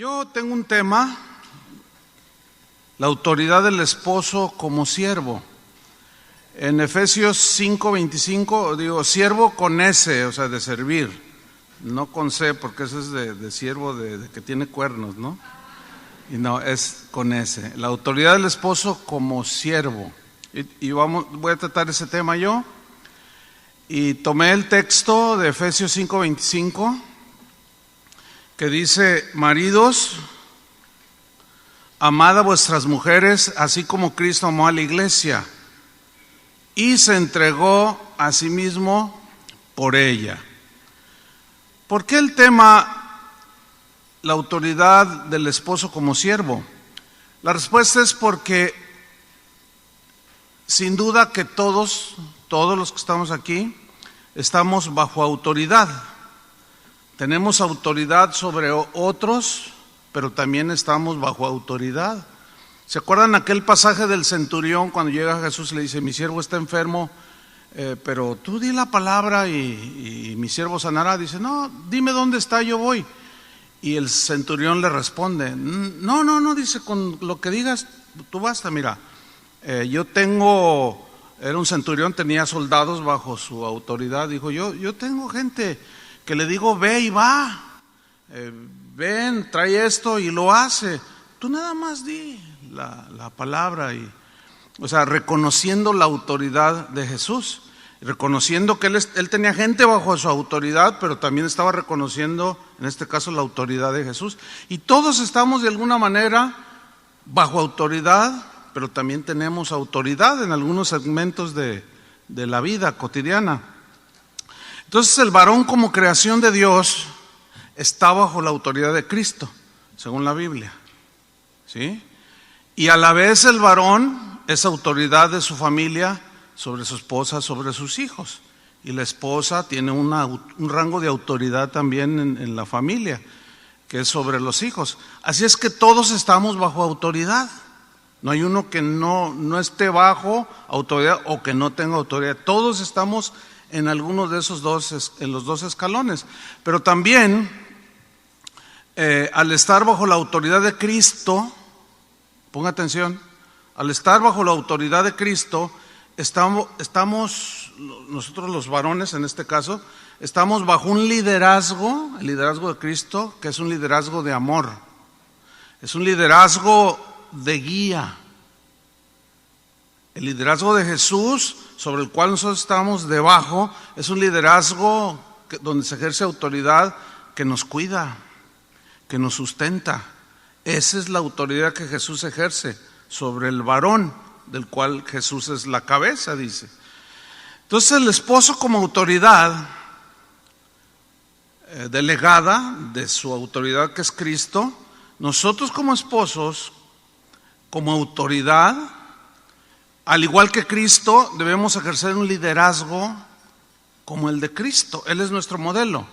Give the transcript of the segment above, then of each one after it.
Yo tengo un tema, la autoridad del esposo como siervo. En Efesios 5:25 digo siervo con S, o sea, de servir, no con C, porque eso es de siervo de que tiene cuernos, ¿no? Y no, es con S. La autoridad del esposo como siervo. Y voy a tratar ese tema yo. Y tomé el texto de Efesios 5:25 que dice: maridos, amad a vuestras mujeres, así como Cristo amó a la iglesia y se entregó a sí mismo por ella. ¿Por qué el tema, la autoridad del esposo como siervo? La respuesta es porque sin duda que todos los que estamos aquí, estamos bajo autoridad. Tenemos autoridad sobre otros, pero también estamos bajo autoridad. ¿Se acuerdan aquel pasaje del centurión cuando llega Jesús y le dice: mi siervo está enfermo, pero tú di la palabra y mi siervo sanará? Dice: no, dime dónde está, yo voy. Y el centurión le responde: no, dice, con lo que digas, tú basta. Mira, era un centurión, tenía soldados bajo su autoridad. Dijo: yo tengo gente que le digo ve y va, ven, trae esto y lo hace. Tú nada más di la palabra. O sea, reconociendo la autoridad de Jesús, reconociendo que él tenía gente bajo su autoridad, pero también estaba reconociendo, en este caso, la autoridad de Jesús. Y todos estamos de alguna manera bajo autoridad, pero también tenemos autoridad en algunos segmentos de la vida cotidiana. Entonces el varón como creación de Dios está bajo la autoridad de Cristo, según la Biblia, ¿sí? Y a la vez el varón es autoridad de su familia sobre su esposa, sobre sus hijos. Y la esposa tiene un rango de autoridad también en la familia, que es sobre los hijos. Así es que todos estamos bajo autoridad. No hay uno que no esté bajo autoridad o que no tenga autoridad. Todos estamos en algunos de esos en los dos escalones. Pero también, al estar bajo la autoridad de Cristo, ponga atención, al estar bajo la autoridad de Cristo, estamos nosotros los varones en este caso, estamos bajo un liderazgo, el liderazgo de Cristo, que es un liderazgo de amor, es un liderazgo de guía. El liderazgo de Jesús, sobre el cual nosotros estamos debajo, es un liderazgo donde se ejerce autoridad que nos cuida, que nos sustenta. Esa es la autoridad que Jesús ejerce sobre el varón, del cual Jesús es la cabeza, dice. Entonces el esposo como autoridad delegada de su autoridad que es Cristo, nosotros como esposos, como autoridad, al igual que Cristo, debemos ejercer un liderazgo como el de Cristo. Él es nuestro modelo,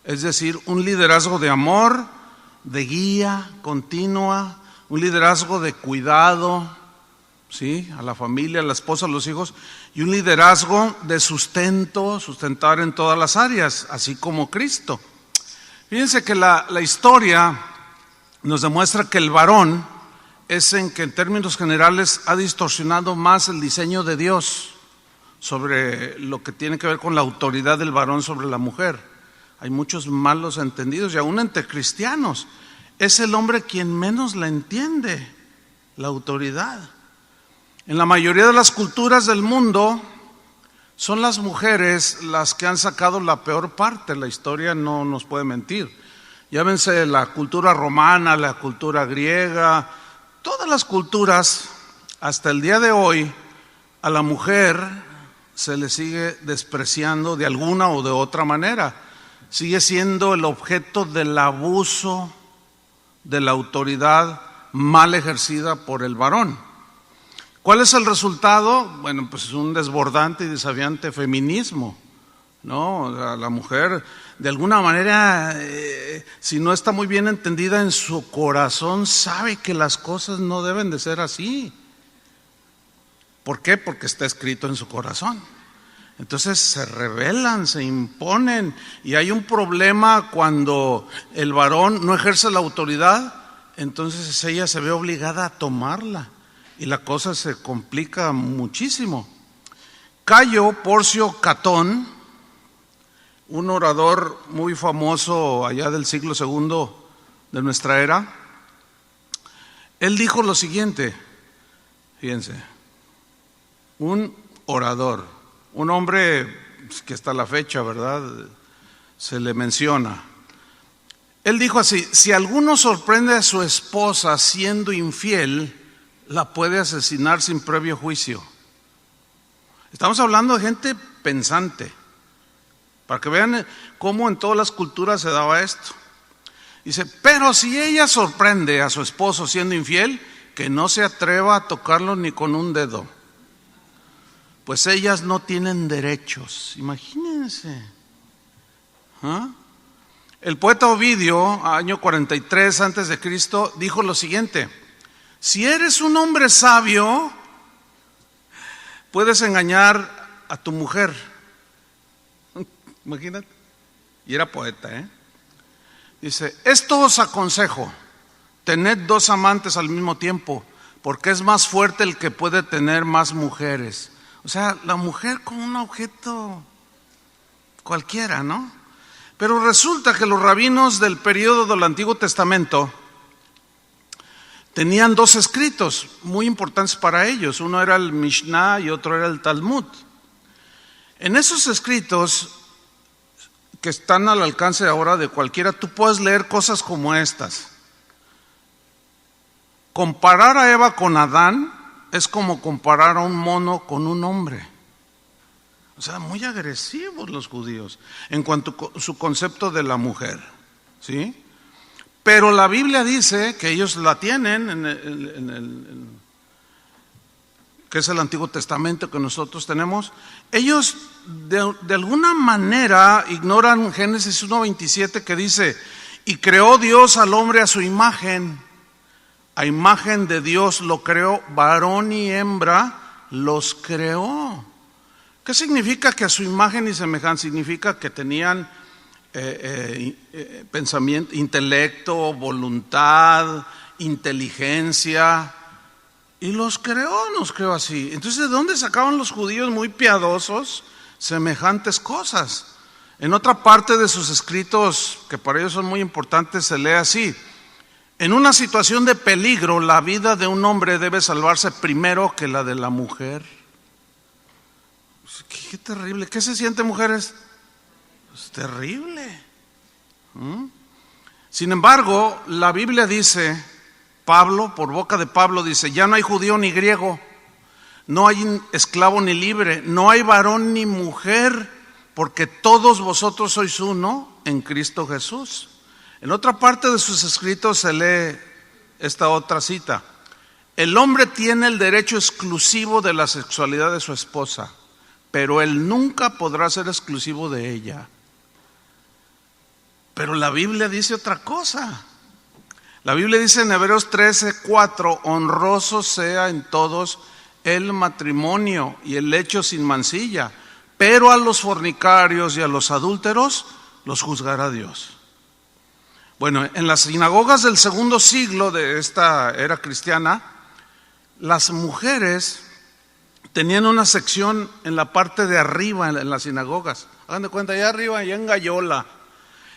es decir, un liderazgo de amor, de guía continua, un liderazgo de cuidado, ¿sí?, a la familia, a la esposa, a los hijos, y un liderazgo de sustentar en todas las áreas, así como Cristo. Fíjense que la historia nos demuestra que el varón es en que en términos generales ha distorsionado más el diseño de Dios sobre lo que tiene que ver con la autoridad del varón sobre la mujer. Hay muchos malos entendidos, y aún entre cristianos es el hombre quien menos la entiende, la autoridad. En la mayoría de las culturas del mundo son las mujeres las que han sacado la peor parte. La historia no nos puede mentir. Llámense la cultura romana, la cultura griega, todas las culturas, hasta el día de hoy, a la mujer se le sigue despreciando de alguna o de otra manera. Sigue siendo el objeto del abuso de la autoridad mal ejercida por el varón. ¿Cuál es el resultado? Bueno, pues es un desbordante y desafiante feminismo, ¿no? La mujer, de alguna manera, si no está muy bien entendida en su corazón, sabe que las cosas no deben de ser así. ¿Por qué? Porque está escrito en su corazón. Entonces se rebelan, se imponen, y hay un problema cuando el varón no ejerce la autoridad, entonces ella se ve obligada a tomarla y la cosa se complica muchísimo. Cayo Porcio Catón, un orador muy famoso allá del siglo II de nuestra era, él dijo lo siguiente, fíjense, un orador, un hombre que hasta la fecha, ¿verdad?, se le menciona. Él dijo así: si alguno sorprende a su esposa siendo infiel, la puede asesinar sin previo juicio. Estamos hablando de gente pensante, para que vean cómo en todas las culturas se daba esto. Dice, pero si ella sorprende a su esposo siendo infiel, que no se atreva a tocarlo ni con un dedo, pues ellas no tienen derechos. Imagínense. ¿Ah? El poeta Ovidio, año 43 antes de Cristo, dijo lo siguiente: si eres un hombre sabio, puedes engañar a tu mujer. Imagínate. Y era poeta, ¿eh? Dice, esto os aconsejo, tened 2 amantes al mismo tiempo, porque es más fuerte el que puede tener más mujeres. O sea, la mujer como un objeto cualquiera, ¿no? Pero resulta que los rabinos del periodo del Antiguo Testamento tenían 2 escritos muy importantes para ellos. Uno era el Mishnah y otro era el Talmud. En esos escritos, que están al alcance ahora de cualquiera, tú puedes leer cosas como estas. Comparar a Eva con Adán es como comparar a un mono con un hombre. O sea, muy agresivos los judíos en cuanto a su concepto de la mujer, ¿sí? Pero la Biblia dice que ellos la tienen que es el Antiguo Testamento que nosotros tenemos. Ellos de alguna manera ignoran Génesis 1:27, que dice, y creó Dios al hombre a su imagen, a imagen de Dios lo creó, varón y hembra los creó. ¿Qué significa que a su imagen y semejanza? Significa que tenían pensamiento, intelecto, voluntad, inteligencia, y los creó, nos creó así. Entonces, ¿de dónde sacaban los judíos muy piadosos semejantes cosas? En otra parte de sus escritos, que para ellos son muy importantes, se lee así: en una situación de peligro, la vida de un hombre debe salvarse primero que la de la mujer. Qué terrible. ¿Qué se siente, mujeres? Es terrible. Sin embargo, la Biblia dice, Pablo, por boca de Pablo, dice, ya no hay judío ni griego, no hay esclavo ni libre, no hay varón ni mujer, porque todos vosotros sois uno en Cristo Jesús. En otra parte de sus escritos se lee esta otra cita: el hombre tiene el derecho exclusivo de la sexualidad de su esposa, pero él nunca podrá ser exclusivo de ella. Pero la Biblia dice otra cosa. La Biblia dice en Hebreos 13:4, honroso sea en todos el matrimonio y el lecho sin mancilla, pero a los fornicarios y a los adúlteros los juzgará Dios. Bueno, en las sinagogas del segundo siglo de esta era cristiana, las mujeres tenían una sección en la parte de arriba en las sinagogas. Hagan de cuenta, allá arriba, allá en Gallola,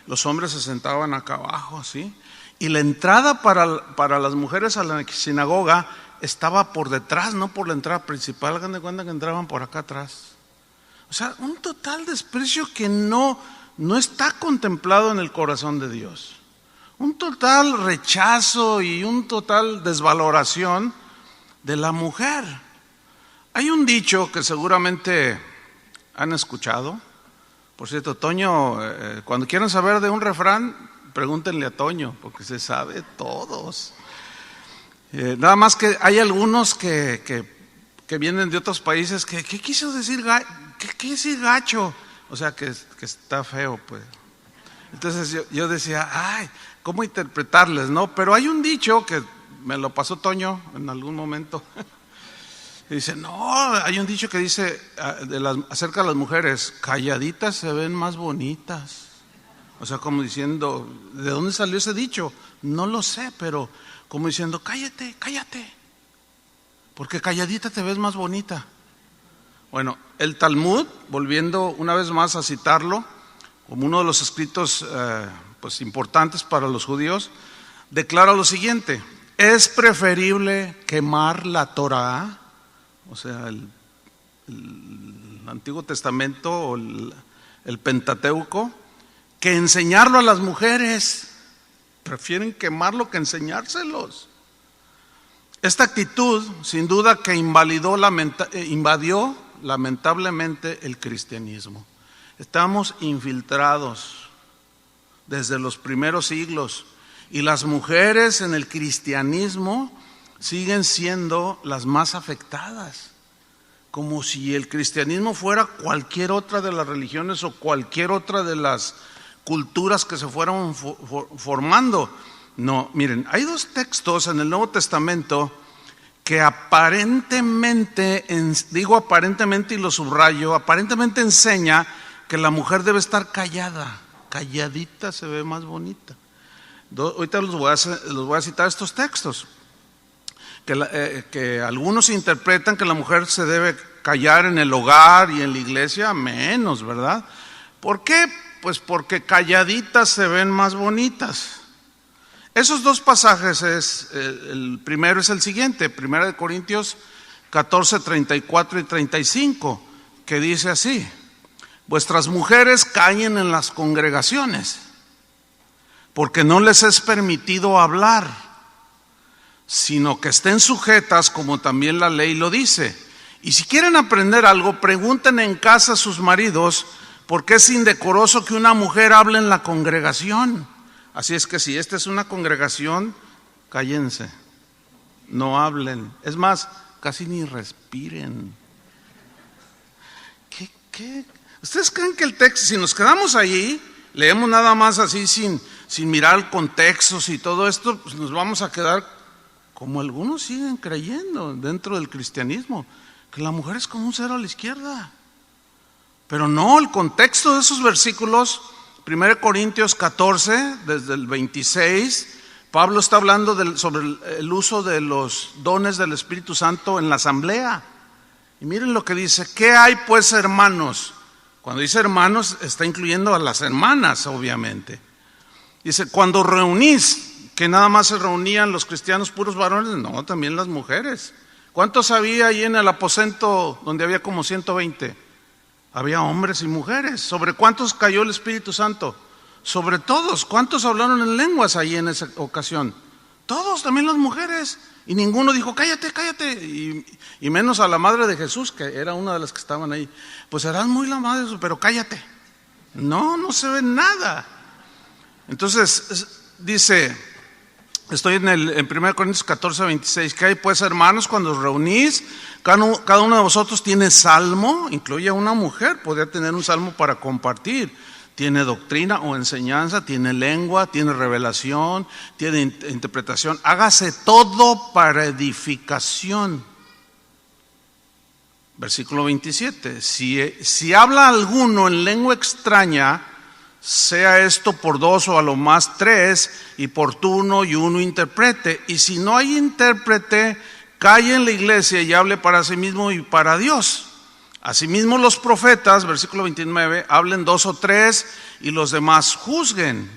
los hombres se sentaban acá abajo, así. Y la entrada para las mujeres a la sinagoga estaba por detrás, no por la entrada principal. Hagan de cuenta que entraban por acá atrás. O sea, un total desprecio que no está contemplado en el corazón de Dios. Un total rechazo y un total desvaloración de la mujer. Hay un dicho que seguramente han escuchado. Por cierto, Toño, cuando quieran saber de un refrán, pregúntenle a Toño, porque se sabe todos. Nada más que hay algunos que vienen de otros países que, ¿qué quiso decir? ¿Qué quiere decir gacho? O sea, que está feo, pues. Entonces yo decía, ay, ¿cómo interpretarles, no? Pero hay un dicho que me lo pasó Toño en algún momento. Y dice, no, hay un dicho que dice acerca de las mujeres, calladitas se ven más bonitas. O sea, como diciendo, ¿de dónde salió ese dicho? No lo sé, pero como diciendo, cállate, cállate, porque calladita te ves más bonita. Bueno, el Talmud, volviendo una vez más a citarlo, como uno de los escritos pues importantes para los judíos, declara lo siguiente: es preferible quemar la Torá, o sea, el Antiguo Testamento o el Pentateuco, que enseñarlo a las mujeres. Prefieren quemarlo que enseñárselos. Esta actitud, sin duda, que invadió lamentablemente el cristianismo. Estamos infiltrados desde los primeros siglos, y las mujeres en el cristianismo siguen siendo las más afectadas, como si el cristianismo fuera cualquier otra de las religiones o cualquier otra de las culturas que se fueron formando. No, miren, hay dos textos en el Nuevo Testamento que aparentemente, digo aparentemente y lo subrayo, aparentemente enseña que la mujer debe estar callada, calladita se ve más bonita. Ahorita los voy a citar estos textos, que algunos interpretan que la mujer se debe callar en el hogar y en la iglesia menos, ¿verdad? ¿Por qué? Pues porque calladitas se ven más bonitas. Esos dos pasajes, el primero es el siguiente, 1 Corintios 14, 34 y 35, que dice así: vuestras mujeres callen en las congregaciones, porque no les es permitido hablar, sino que estén sujetas como también la ley lo dice. Y si quieren aprender algo, pregunten en casa a sus maridos, porque es indecoroso que una mujer hable en la congregación. Así es que si esta es una congregación, cállense, no hablen. Es más, casi ni respiren. ¿Qué? ¿Ustedes creen que el texto, si nos quedamos allí, leemos nada más así sin mirar contextos y todo esto, pues nos vamos a quedar como algunos siguen creyendo dentro del cristianismo, que la mujer es como un cero a la izquierda? Pero no, el contexto de esos versículos, 1 Corintios 14, desde el 26, Pablo está hablando sobre el uso de los dones del Espíritu Santo en la asamblea. Y miren lo que dice: ¿qué hay pues, hermanos? Cuando dice hermanos, está incluyendo a las hermanas, obviamente. Dice, cuando reunís, que nada más se reunían los cristianos puros varones, no, también las mujeres. ¿Cuántos había ahí en el aposento donde había como 120? Había hombres y mujeres. ¿Sobre cuántos cayó el Espíritu Santo? Sobre todos. ¿Cuántos hablaron en lenguas ahí en esa ocasión? Todos, también las mujeres. Y ninguno dijo, cállate, cállate. Y menos a la madre de Jesús, que era una de las que estaban ahí. Pues serás muy la madre de Jesús, pero cállate. No se ve nada. Entonces, dice, estoy en 1 Corintios 14, 26. ¿Qué hay pues, hermanos, cuando os reunís? Cada uno de vosotros tiene salmo, incluye a una mujer, podría tener un salmo para compartir. Tiene doctrina o enseñanza, tiene lengua, tiene revelación, tiene interpretación. Hágase todo para edificación. Versículo 27. Si habla alguno en lengua extraña, sea esto por dos o a lo más tres, y por turno y uno interprete. Y si no hay intérprete, calle en la iglesia y hable para sí mismo y para Dios. Asimismo los profetas, versículo 29, hablen dos o tres y los demás juzguen.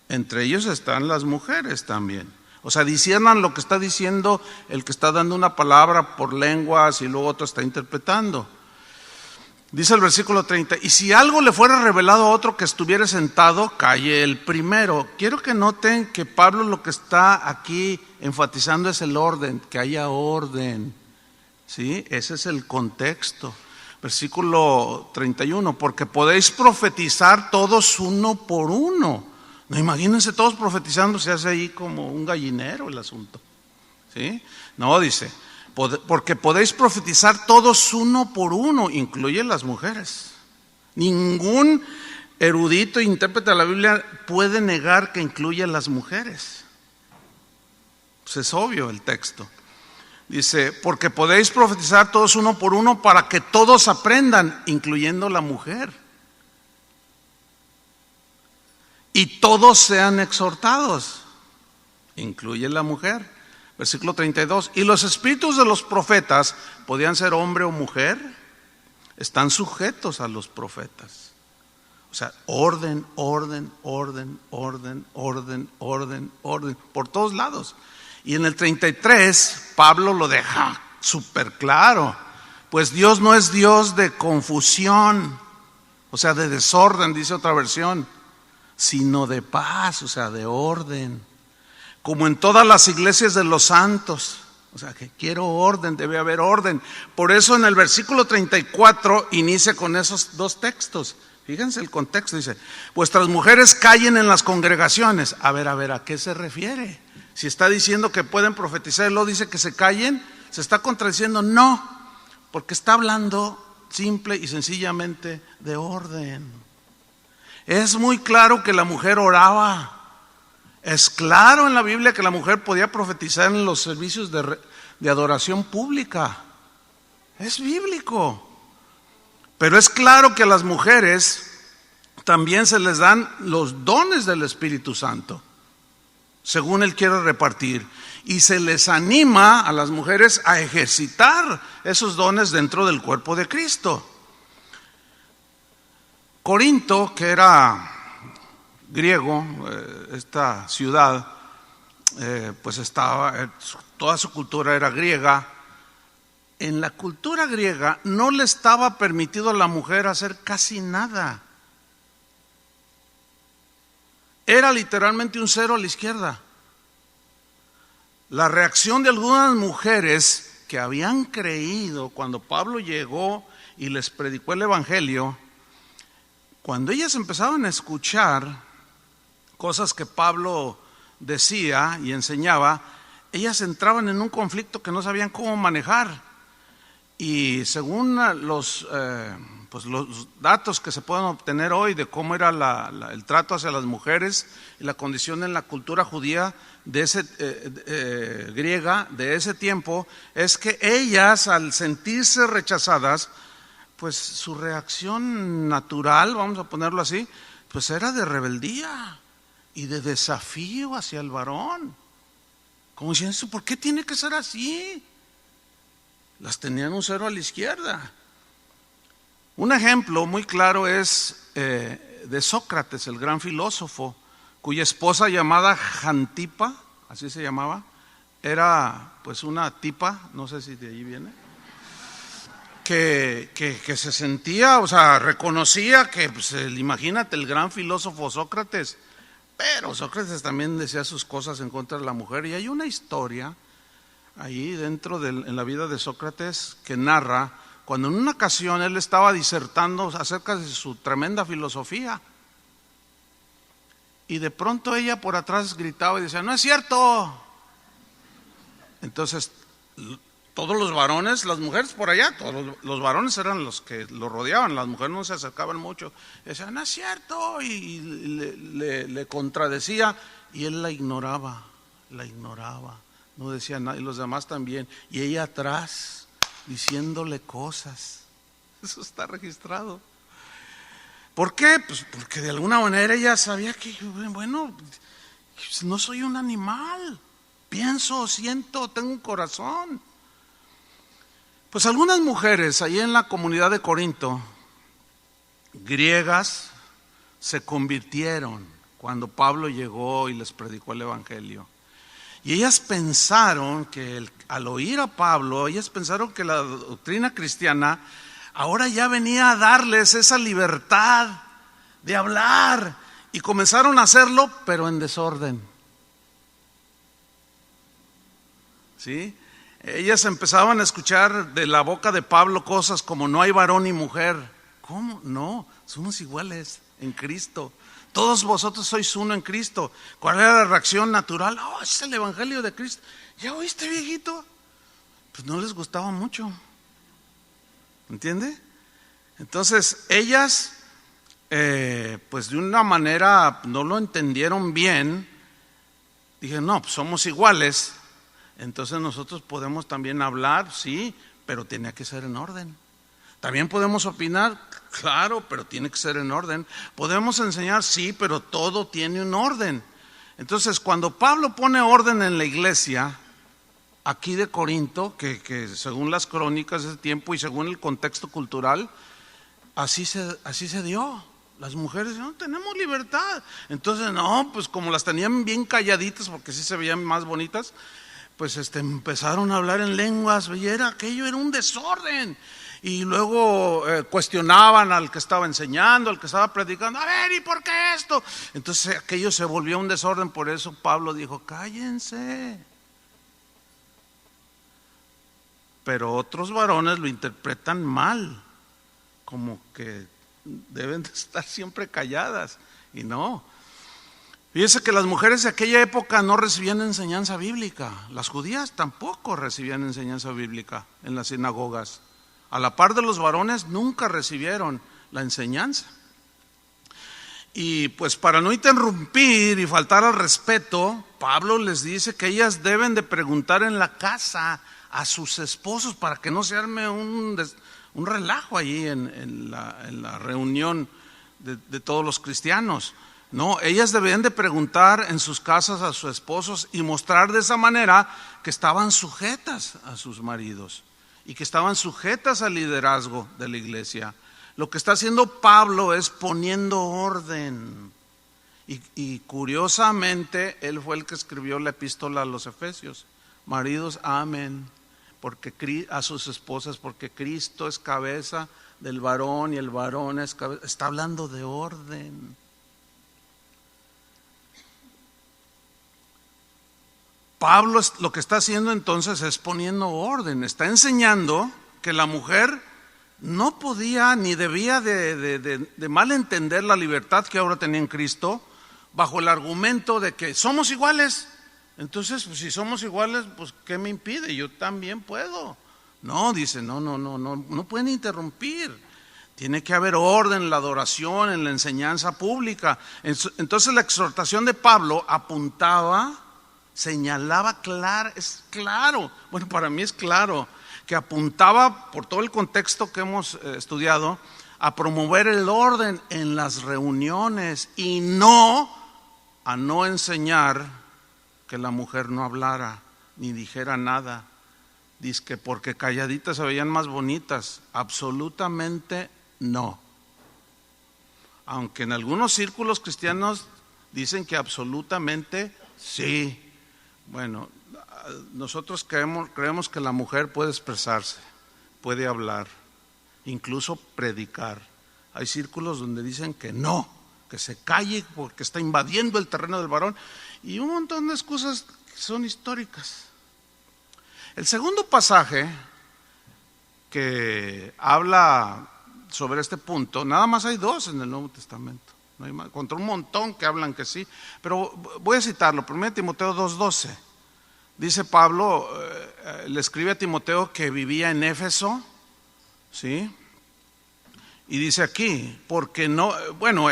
Entre ellos están las mujeres también. O sea, disciernan lo que está diciendo el que está dando una palabra por lenguas y luego otro está interpretando. Dice el versículo 30, y si algo le fuera revelado a otro que estuviera sentado, calle el primero. Quiero que noten que Pablo lo que está aquí enfatizando es el orden, que haya orden. ¿Sí? Ese es el contexto. Versículo 31, porque podéis profetizar todos uno por uno. No, imagínense todos profetizando, se hace ahí como un gallinero el asunto. ¿Sí? No, dice, porque podéis profetizar todos uno por uno, incluye las mujeres. Ningún erudito e intérprete de la Biblia puede negar que incluye a las mujeres. Pues es obvio el texto. Dice, porque podéis profetizar todos uno por uno para que todos aprendan, incluyendo la mujer. Y todos sean exhortados, incluye la mujer. Versículo 32. Y los espíritus de los profetas, podían ser hombre o mujer, están sujetos a los profetas. O sea, orden, por todos lados. Y en el 33, Pablo lo deja súper claro. Pues Dios no es Dios de confusión, o sea, de desorden, dice otra versión, sino de paz, o sea, de orden. Como en todas las iglesias de los santos. O sea, que quiero orden, debe haber orden. Por eso en el versículo 34 inicia con esos dos textos. Fíjense el contexto, dice, vuestras mujeres callen en las congregaciones. A ver, ¿a qué se refiere? Si está diciendo que pueden profetizar y luego dice que se callen, ¿se está contradiciendo? No, porque está hablando simple y sencillamente de orden. Es muy claro que la mujer oraba. Es claro en la Biblia que la mujer podía profetizar en los servicios de adoración pública. Es bíblico. Pero es claro que a las mujeres también se les dan los dones del Espíritu Santo, según Él quiere repartir. Y se les anima a las mujeres a ejercitar esos dones dentro del cuerpo de Cristo. Corinto, que era griego, esta ciudad, pues estaba, toda su cultura era griega. En la cultura griega no le estaba permitido a la mujer hacer casi nada. Era literalmente un cero a la izquierda. La reacción de algunas mujeres que habían creído cuando Pablo llegó y les predicó el evangelio, cuando ellas empezaban a escuchar cosas que Pablo decía y enseñaba, ellas entraban en un conflicto que no sabían cómo manejar. Y según los datos que se pueden obtener hoy de cómo era el trato hacia las mujeres y la condición en la cultura judía de griega de ese tiempo, es que ellas, al sentirse rechazadas, pues su reacción natural, vamos a ponerlo así, pues era de rebeldía y de desafío hacia el varón. Como diciendo, ¿por qué tiene que ser así? Las tenían un cero a la izquierda. Un ejemplo muy claro es de Sócrates, el gran filósofo, cuya esposa llamada Jantipa, así se llamaba, era pues una tipa, no sé si de ahí viene, que se sentía, o sea, reconocía que, pues, imagínate, el gran filósofo Sócrates, pero Sócrates también decía sus cosas en contra de la mujer. Y hay una historia ahí dentro en la vida de Sócrates que narra cuando en una ocasión él estaba disertando acerca de su tremenda filosofía y de pronto ella por atrás gritaba y decía, no es cierto. Entonces todos los varones, las mujeres por allá, todos los varones eran los que lo rodeaban, las mujeres no se acercaban mucho, decían, no es cierto, y le contradecía y él la ignoraba, no decía nada, y los demás también, y ella atrás diciéndole cosas. Eso está registrado. ¿Por qué? Pues porque de alguna manera ella sabía que, bueno, no soy un animal, pienso, siento, tengo un corazón. Pues algunas mujeres ahí en la comunidad de Corinto, griegas, se convirtieron cuando Pablo llegó y les predicó el evangelio. Y ellas pensaron que al oír a Pablo, ellas pensaron que la doctrina cristiana ahora ya venía a darles esa libertad de hablar, y comenzaron a hacerlo, pero en desorden. ¿Sí? Ellas empezaban a escuchar de la boca de Pablo cosas como no hay varón ni mujer. ¿Cómo? No, somos iguales en Cristo. Todos vosotros sois uno en Cristo. ¿Cuál era la reacción natural? Oh, es el evangelio de Cristo. ¿Ya oíste, viejito? Pues no les gustaba mucho. ¿Entiende? Entonces ellas pues de una manera no lo entendieron bien. Dije, no, pues somos iguales. Entonces nosotros podemos también hablar, sí, pero tiene que ser en orden. También podemos opinar, claro, pero tiene que ser en orden. Podemos enseñar, sí, pero todo tiene un orden. Entonces, cuando Pablo pone orden en la iglesia, aquí de Corinto, que según las crónicas de ese tiempo y según el contexto cultural, así se dio. Las mujeres no tenemos libertad. Entonces, no, pues como las tenían bien calladitas, porque sí se veían más bonitas, pues empezaron a hablar en lenguas, y aquello era un desorden. Y luego cuestionaban al que estaba enseñando, al que estaba predicando, a ver, ¿y por qué esto? Entonces aquello se volvió un desorden, por eso Pablo dijo, cállense. Pero otros varones lo interpretan mal, como que deben de estar siempre calladas, y no. Fíjese que las mujeres de aquella época no recibían enseñanza bíblica, las judías tampoco recibían enseñanza bíblica en las sinagogas. A la par de los varones nunca recibieron la enseñanza. Y pues para no interrumpir y faltar al respeto, Pablo les dice que ellas deben de preguntar en la casa a sus esposos para que no se arme un relajo allí en la reunión de todos los cristianos. No, ellas debían de preguntar en sus casas a sus esposos y mostrar de esa manera que estaban sujetas a sus maridos y que estaban sujetas al liderazgo de la iglesia. Lo que está haciendo Pablo es poniendo orden. Y curiosamente, él fue el que escribió la epístola a los Efesios. Maridos, amen a sus esposas, porque Cristo es cabeza del varón y el varón es cabeza. Está hablando de orden. Pablo lo que está haciendo entonces es poniendo orden, está enseñando que la mujer no podía ni debía de malentender la libertad que ahora tenía en Cristo bajo el argumento de que somos iguales. Entonces, pues, si somos iguales, pues ¿qué me impide? Yo también puedo. No, dice, no pueden interrumpir. Tiene que haber orden en la adoración, en la enseñanza pública. Entonces la exhortación de Pablo señalaba es claro, bueno, para mí es claro, que apuntaba por todo el contexto que hemos estudiado a promover el orden en las reuniones y a no enseñar que la mujer no hablara ni dijera nada. Dice que porque calladitas se veían más bonitas. Absolutamente no. Aunque en algunos círculos cristianos dicen que absolutamente sí. Bueno, nosotros creemos que la mujer puede expresarse, puede hablar, incluso predicar. Hay círculos donde dicen que no, que se calle porque está invadiendo el terreno del varón, y un montón de excusas que son históricas. El segundo pasaje que habla sobre este punto, nada más hay dos en el Nuevo Testamento. No hay más, contra un montón que hablan que sí, pero voy a citarlo. 1 Timoteo 2:12. Dice Pablo, le escribe a Timoteo que vivía en Éfeso, ¿sí? Y dice aquí,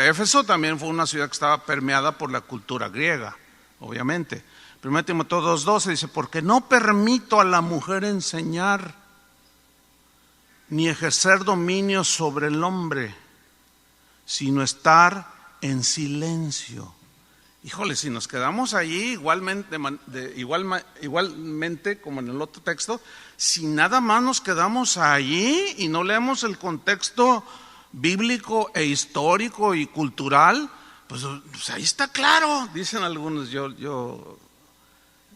Éfeso también fue una ciudad que estaba permeada por la cultura griega, obviamente. 1 Timoteo 2:12 dice, porque no permito a la mujer enseñar ni ejercer dominio sobre el hombre, sino estar en silencio. Híjole, si nos quedamos allí igualmente como en el otro texto, si nada más nos quedamos allí y no leemos el contexto bíblico e histórico y cultural, pues ahí está claro, dicen algunos, yo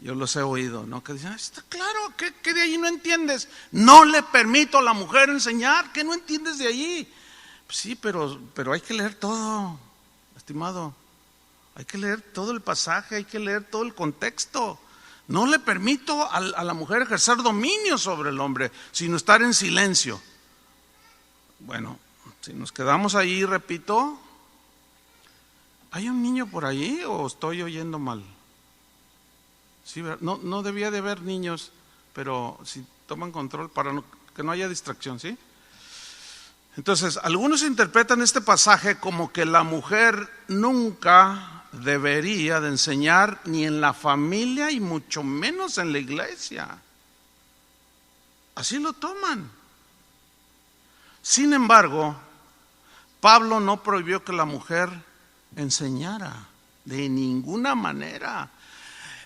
los he oído, ¿no? Que dicen, está claro, ¿qué de ahí no entiendes? No le permito a la mujer enseñar, ¿qué no entiendes de allí? Pues sí, pero hay que leer todo, estimado. Hay que leer todo el pasaje, hay que leer todo el contexto. No le permito a la mujer ejercer dominio sobre el hombre, sino estar en silencio. Bueno, si nos quedamos ahí, repito, ¿hay un niño por ahí o estoy oyendo mal? Sí, no debía de haber niños, pero si toman control para que no haya distracción, ¿sí? Entonces, algunos interpretan este pasaje como que la mujer nunca debería de enseñar ni en la familia y mucho menos en la iglesia. Así lo toman. Sin embargo, Pablo no prohibió que la mujer enseñara de ninguna manera.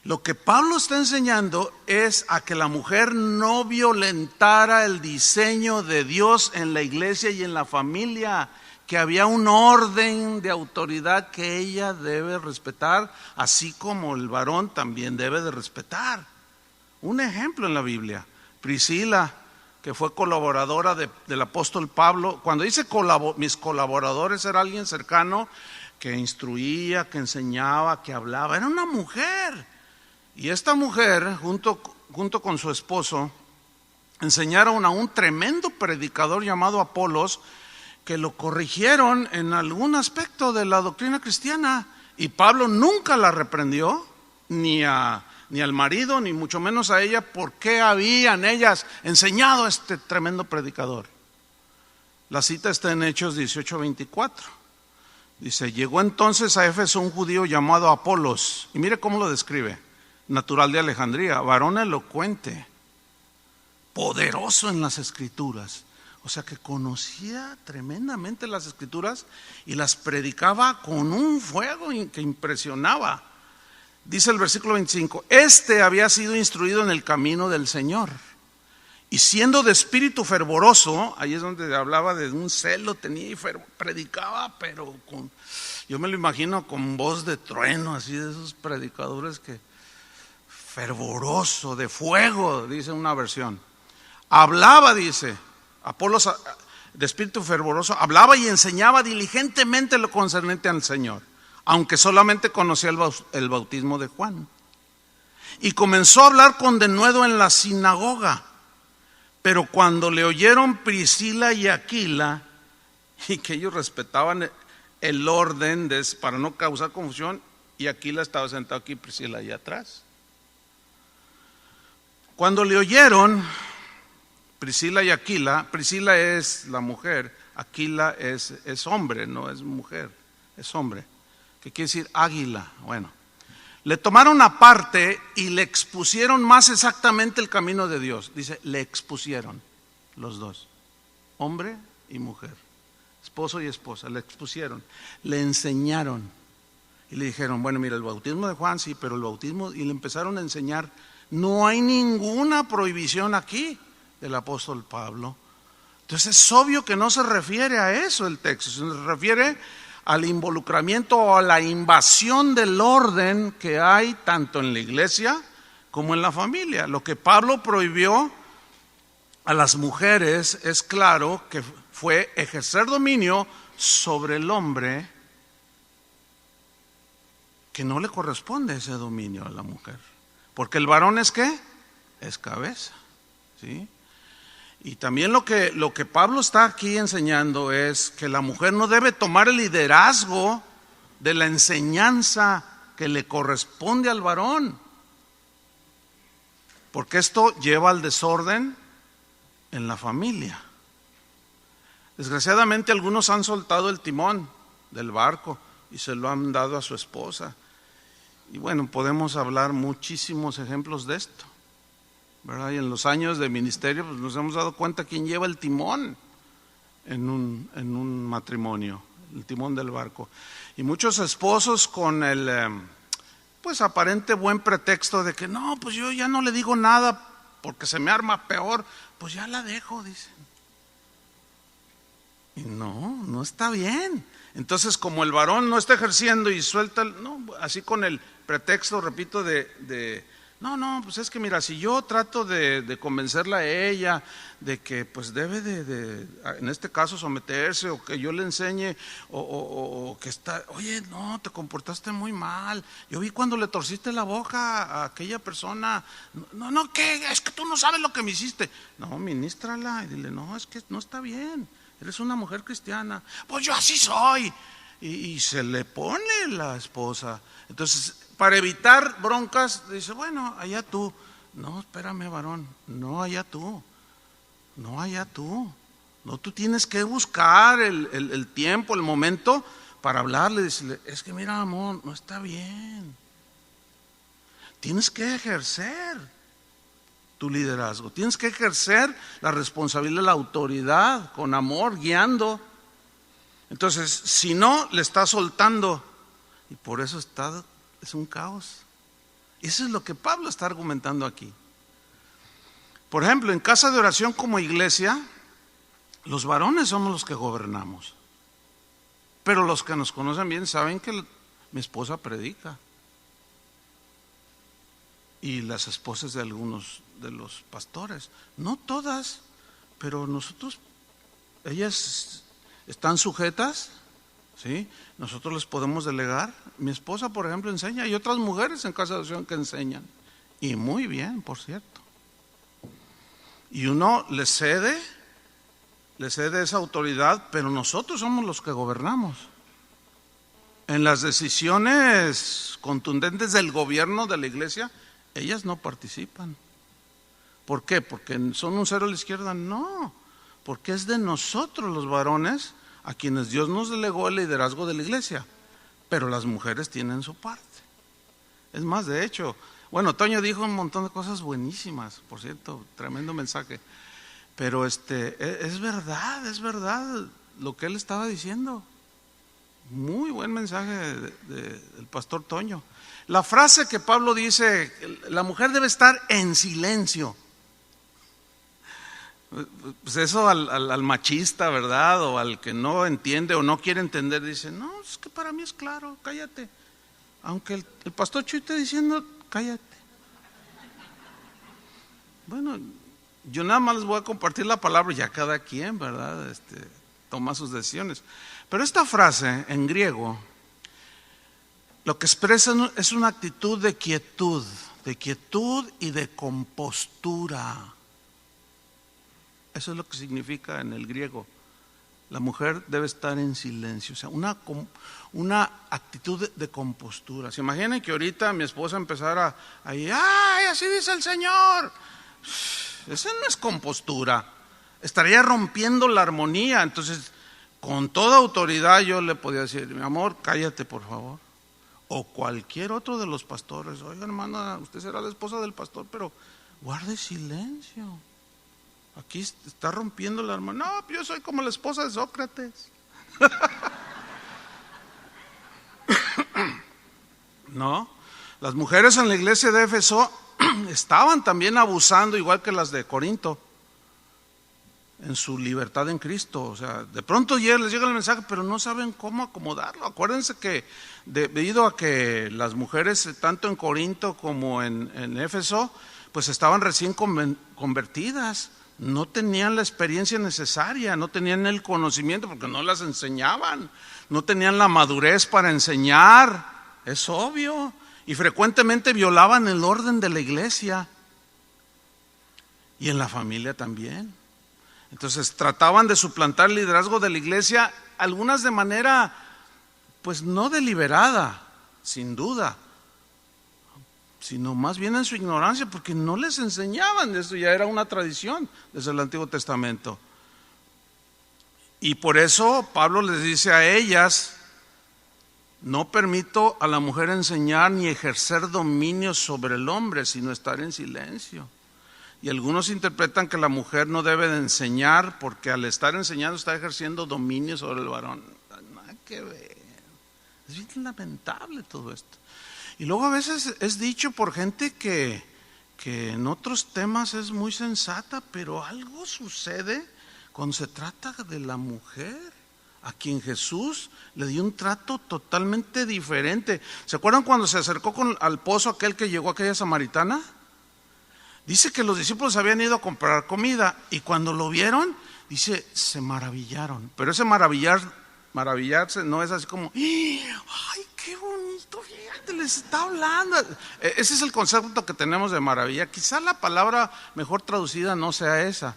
Lo que Pablo está enseñando es a que la mujer no violentara el diseño de Dios en la iglesia y en la familia, que había un orden de autoridad que ella debe respetar, así como el varón también debe de respetar. Un ejemplo en la Biblia, Priscila, que fue colaboradora del apóstol Pablo. Cuando dice mis colaboradores, era alguien cercano que instruía, que enseñaba, que hablaba. Era una mujer. Y esta mujer, junto con su esposo, enseñaron a un tremendo predicador llamado Apolos, que lo corrigieron en algún aspecto de la doctrina cristiana. Y Pablo nunca la reprendió, ni al marido, ni mucho menos a ella, porque habían ellas enseñado a este tremendo predicador. La cita está en Hechos 18:24. Dice: llegó entonces a Éfeso un judío llamado Apolos, y mire cómo lo describe: natural de Alejandría, varón elocuente, poderoso en las escrituras. O sea que conocía tremendamente las escrituras y las predicaba con un fuego que impresionaba. Dice el versículo 25: este había sido instruido en el camino del Señor, y siendo de espíritu fervoroso, ahí es donde hablaba de un celo, tenía y predicaba, pero yo me lo imagino con voz de trueno, así de esos predicadores que fervoroso, de fuego, dice una versión. Hablaba, dice Apolos, de espíritu fervoroso, hablaba y enseñaba diligentemente lo concerniente al Señor, aunque solamente conocía el bautismo de Juan. Y comenzó a hablar con denuedo en la sinagoga. Pero cuando le oyeron Priscila y Aquila, y que ellos respetaban el orden para no causar confusión, y Aquila estaba sentado aquí, Priscila allá atrás. Cuando le oyeron Priscila y Aquila, Priscila es la mujer, Aquila es hombre, no es mujer, es hombre, que quiere decir águila. Bueno, le tomaron aparte y le expusieron más exactamente el camino de Dios. Dice, le expusieron los dos, hombre y mujer, esposo y esposa, le expusieron, le enseñaron y le dijeron: bueno, mira, el bautismo de Juan sí, pero el bautismo, y le empezaron a enseñar. No hay ninguna prohibición aquí del apóstol Pablo. Entonces es obvio que no se refiere a eso el texto, se refiere al involucramiento o a la invasión del orden que hay tanto en la iglesia como en la familia. Lo que Pablo prohibió a las mujeres es claro que fue ejercer dominio sobre el hombre, que no le corresponde ese dominio a la mujer. Porque el varón es ¿qué? Es cabeza, ¿sí? Y también lo que Pablo está aquí enseñando es que la mujer no debe tomar el liderazgo de la enseñanza que le corresponde al varón, porque esto lleva al desorden en la familia. Desgraciadamente algunos han soltado el timón del barco y se lo han dado a su esposa. Y bueno, podemos hablar muchísimos ejemplos de esto, ¿verdad? Y en los años de ministerio pues nos hemos dado cuenta quién lleva el timón en un matrimonio, el timón del barco. Y muchos esposos con el pues aparente buen pretexto de que no, pues yo ya no le digo nada porque se me arma peor, pues ya la dejo, dicen. Y no está bien. Entonces, como el varón no está ejerciendo y suelta, así con el pretexto, repito, no, pues es que mira, si yo trato de convencerla a ella de que pues debe en este caso someterse, o que yo le enseñe, o que oye, no, te comportaste muy mal, yo vi cuando le torciste la boca a aquella persona, no, ¿qué? Es que tú no sabes lo que me hiciste. No, ministrala y dile, no, es que no está bien, eres una mujer cristiana. Pues yo así soy. Y se le pone la esposa. Entonces, para evitar broncas, dice, bueno, allá tú. No, espérame, varón, no allá tú. No, tú tienes que buscar el tiempo, el momento para hablarle y decirle, es que mira, amor, no está bien. Tienes que ejercer tu liderazgo, tienes que ejercer la responsabilidad, la autoridad, con amor, guiando. Entonces, si no, le está soltando, y por eso es un caos. Eso es lo que Pablo está argumentando aquí. Por ejemplo, en casa de oración como iglesia, los varones somos los que gobernamos. Pero los que nos conocen bien saben que mi esposa predica. Y las esposas de algunos de los pastores. No todas, pero nosotros, ellas están sujetas, ¿sí? Nosotros les podemos delegar. Mi esposa, por ejemplo, enseña. Hay otras mujeres en casa de oración que enseñan. Y muy bien, por cierto. Y uno le cede esa autoridad, pero nosotros somos los que gobernamos. En las decisiones contundentes del gobierno de la iglesia, ellas no participan. ¿Por qué? ¿Porque son un cero a la izquierda? No, porque es de nosotros los varones a quienes Dios nos delegó el liderazgo de la iglesia, pero las mujeres tienen su parte. Es más, de hecho, bueno, Toño dijo un montón de cosas buenísimas, por cierto, tremendo mensaje. Pero es verdad lo que él estaba diciendo. Muy buen mensaje del pastor Toño. La frase que Pablo dice, la mujer debe estar en silencio. Pues eso al machista, ¿verdad? O al que no entiende o no quiere entender, dice, no, es que para mí es claro, cállate. Aunque el pastor Chuy esté diciendo, cállate. Bueno, yo nada más les voy a compartir la palabra y ya cada quien, ¿verdad? Toma sus decisiones. Pero esta frase en griego lo que expresa es una actitud de quietud y de compostura. Eso es lo que significa en el griego. La mujer debe estar en silencio, o sea, una actitud de compostura. ¿Se imaginan que ahorita mi esposa empezara ahí, ¡ay, así dice el Señor! Esa no es compostura, estaría rompiendo la armonía. Entonces, con toda autoridad yo le podía decir, mi amor, cállate por favor. O cualquier otro de los pastores, oiga hermana, usted será la esposa del pastor, pero guarde silencio. Aquí está rompiendo la armonía. No, yo soy como la esposa de Sócrates. No, las mujeres en la iglesia de Éfeso estaban también abusando, igual que las de Corinto, en su libertad en Cristo. O sea, de pronto les llega el mensaje, pero no saben cómo acomodarlo. Acuérdense que debido a que las mujeres, tanto en Corinto como en Éfeso, pues estaban recién convertidas, no tenían la experiencia necesaria, no tenían el conocimiento porque no las enseñaban, no tenían la madurez para enseñar, es obvio, y frecuentemente violaban el orden de la iglesia y en la familia también. Entonces trataban de suplantar el liderazgo de la iglesia, algunas de manera pues no deliberada, sin duda, sino más bien en su ignorancia, porque no les enseñaban. Eso ya era una tradición desde el Antiguo Testamento. Y por eso Pablo les dice a ellas, no permito a la mujer enseñar ni ejercer dominio sobre el hombre, sino estar en silencio. Y algunos interpretan que la mujer no debe de enseñar, porque al estar enseñando está ejerciendo dominio sobre el varón. Nada que ver. Es bien lamentable todo esto. Y luego a veces es dicho por gente que en otros temas es muy sensata, pero algo sucede cuando se trata de la mujer, a quien Jesús le dio un trato totalmente diferente. ¿Se acuerdan cuando se acercó al pozo aquel que llegó, aquella samaritana? Dice que los discípulos habían ido a comprar comida y cuando lo vieron, dice, se maravillaron. Pero ese maravillarse no es así como, ¡ay, qué bonito! Fíjate, les está hablando. Ese es el concepto que tenemos de maravilla. Quizá la palabra mejor traducida no sea esa,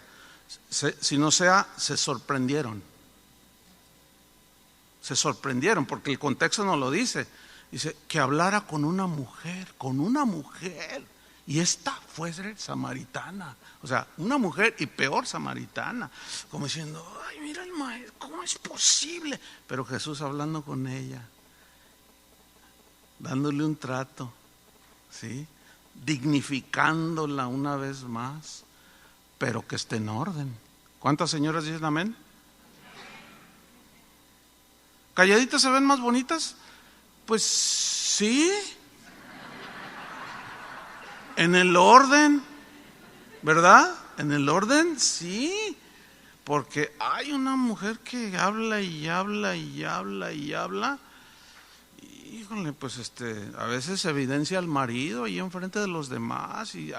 sino sea, se sorprendieron. Se sorprendieron, porque el contexto no lo dice. Dice, que hablara con una mujer. Y esta fue samaritana. O sea, una mujer y peor samaritana. Como diciendo, ay, mira el ¿cómo es posible? Pero Jesús hablando con ella, dándole un trato, ¿sí? Dignificándola una vez más, pero que esté en orden. ¿Cuántas señoras dicen amén? ¿Calladitas se ven más bonitas? Pues sí, en el orden, ¿verdad? En el orden, sí, porque hay una mujer que habla y habla y habla y habla. Híjole, pues a veces evidencia al marido ahí enfrente de los demás, y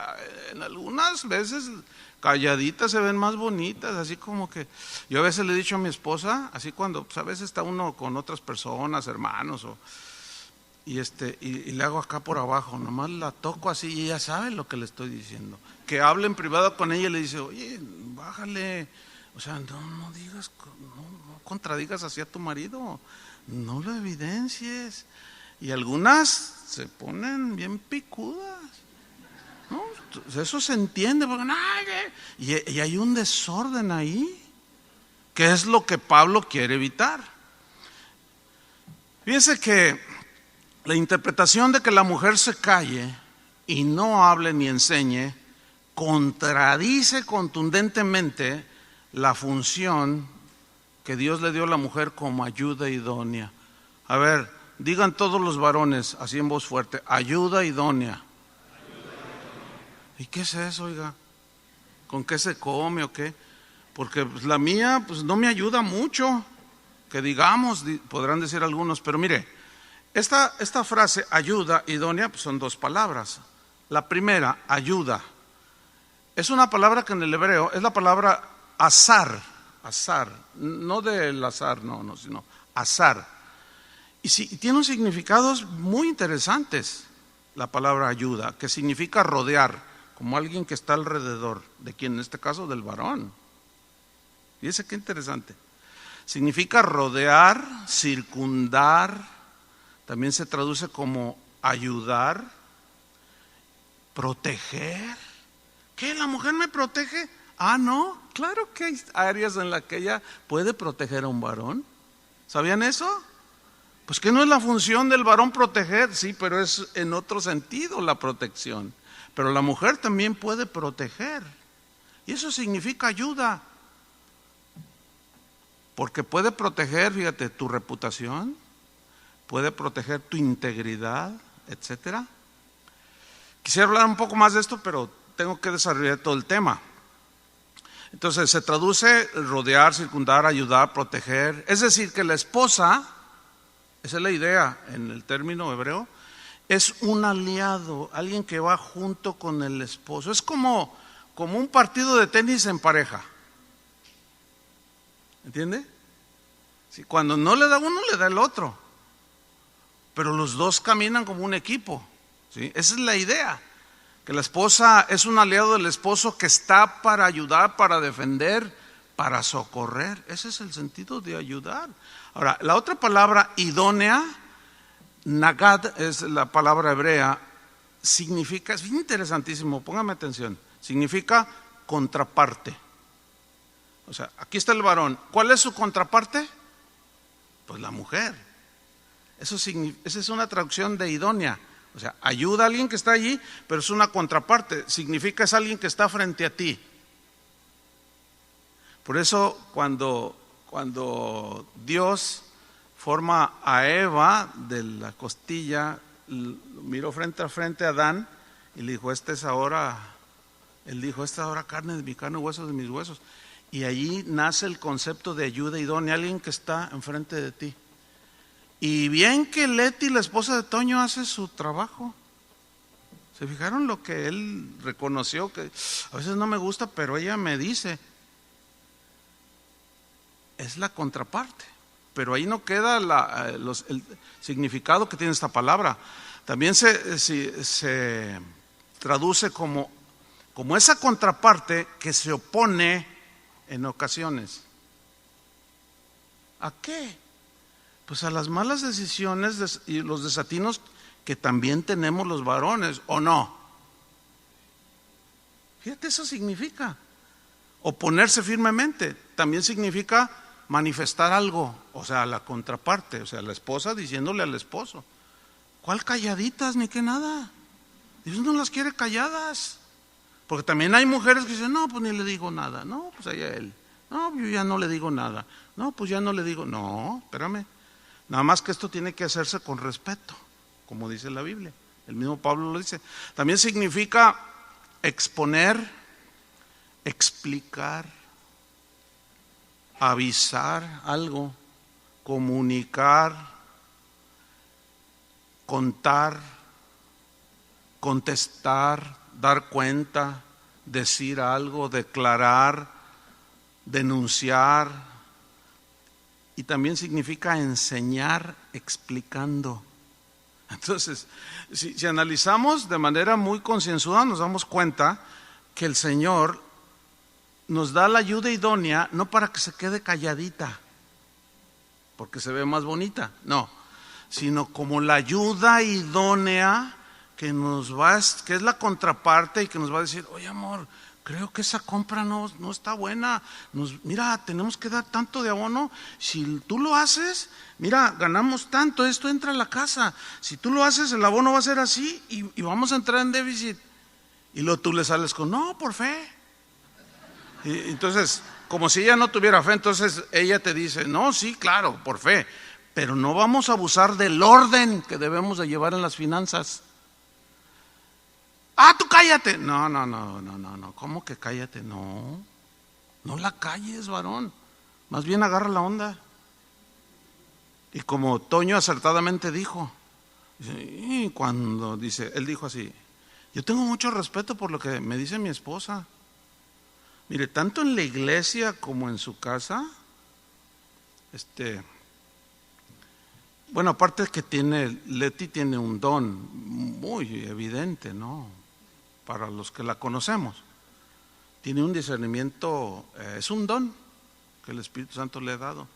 en algunas veces calladitas se ven más bonitas, así como que yo a veces le he dicho a mi esposa, así cuando pues a veces está uno con otras personas, hermanos, y le hago acá por abajo, nomás la toco así y ella sabe lo que le estoy diciendo. Que hable en privado con ella y le dice, oye, bájale, o sea, no digas, no contradigas así a tu marido, no lo evidencies. Y algunas se ponen bien picudas, ¿no? Eso se entiende, porque y hay un desorden ahí, que es lo que Pablo quiere evitar. Fíjense que la interpretación de que la mujer se calle y no hable ni enseñe contradice contundentemente la función que Dios le dio a la mujer como ayuda idónea. A ver, digan todos los varones, así en voz fuerte, ayuda idónea. ¿Y qué es eso, oiga? ¿Con qué se come o qué? Porque pues, la mía pues no me ayuda mucho, que digamos, podrán decir algunos, pero mire, esta frase ayuda idónea pues son dos palabras. La primera, ayuda, es una palabra que en el hebreo es la palabra azar, no del azar, no, sino azar. Y tiene unos significados muy interesantes la palabra ayuda, que significa rodear, como alguien que está alrededor de quien, en este caso del varón. Fíjese qué interesante. Significa rodear, circundar, también se traduce como ayudar, proteger. ¿Qué? ¿La mujer me protege? Ah, no, claro que hay áreas en las que ella puede proteger a un varón. ¿Sabían eso? Pues que no es la función del varón proteger, sí, pero es en otro sentido la protección. Pero la mujer también puede proteger. Y eso significa ayuda. Porque puede proteger, fíjate, tu reputación, puede proteger tu integridad, etcétera. Quisiera hablar un poco más de esto, pero tengo que desarrollar todo el tema. Entonces se traduce rodear, circundar, ayudar, proteger. Es decir, que la esposa, esa es la idea en el término hebreo, es un aliado, alguien que va junto con el esposo. Es como un partido de tenis en pareja. ¿Entiende? Sí, cuando no le da uno, le da el otro. Pero los dos caminan como un equipo. ¿Sí? Esa es la idea. Que la esposa es un aliado del esposo que está para ayudar, para defender, para socorrer. Ese es el sentido de ayudar. Ahora, la otra palabra idónea, nagad, es la palabra hebrea, significa, es interesantísimo, póngame atención, significa contraparte. O sea, aquí está el varón. ¿Cuál es su contraparte? Pues la mujer. Esa es una traducción de idónea. O sea, ayuda a alguien que está allí, pero es una contraparte. Significa es alguien que está frente a ti. Por eso cuando Dios forma a Eva de la costilla, miró frente a frente a Adán y le dijo, esta es ahora carne de mi carne, huesos de mis huesos. Y allí nace el concepto de ayuda idónea, alguien que está enfrente de ti. Y bien que Leti, la esposa de Toño, hace su trabajo. ¿Se fijaron lo que él reconoció? Que a veces no me gusta, pero ella me dice. Es la contraparte. Pero ahí no queda el significado que tiene esta palabra. También se traduce como esa contraparte que se opone en ocasiones. ¿A qué? Pues a las malas decisiones y los desatinos que también tenemos los varones, ¿o no? Fíjate, eso significa oponerse firmemente. También significa manifestar algo, o sea, la contraparte, o sea, la esposa diciéndole al esposo, ¿cuál calladitas ni qué nada? Dios no las quiere calladas, porque también hay mujeres que dicen, no, pues ni le digo nada, no, pues allá él, no, yo ya no le digo nada, no, pues ya no le digo, no, espérame, nada más que esto tiene que hacerse con respeto, como dice la Biblia, el mismo Pablo lo dice. También significa exponer, explicar, avisar algo, comunicar, contar, contestar, dar cuenta, decir algo, declarar, denunciar. Y también significa enseñar explicando. Entonces, si analizamos de manera muy concienzuda, nos damos cuenta que el Señor nos da la ayuda idónea no para que se quede calladita, porque se ve más bonita, no, sino como la ayuda idónea que que es la contraparte y que nos va a decir, oye amor, creo que esa compra no está buena, mira, tenemos que dar tanto de abono, si tú lo haces, mira, ganamos tanto, esto entra a la casa, si tú lo haces el abono va a ser así y vamos a entrar en déficit. Y luego tú le sales con, no, por fe. Y entonces, como si ella no tuviera fe, entonces ella te dice, no, sí, claro, por fe, pero no vamos a abusar del orden que debemos de llevar en las finanzas. Ah, tú cállate. No, ¿cómo que cállate? No la calles, varón, más bien agarra la onda. Y como Toño acertadamente dijo, él dijo así, yo tengo mucho respeto por lo que me dice mi esposa. Mire, tanto en la iglesia como en su casa, bueno, aparte que Leti tiene un don muy evidente, ¿no? Para los que la conocemos. Tiene un discernimiento, es un don que el Espíritu Santo le ha dado.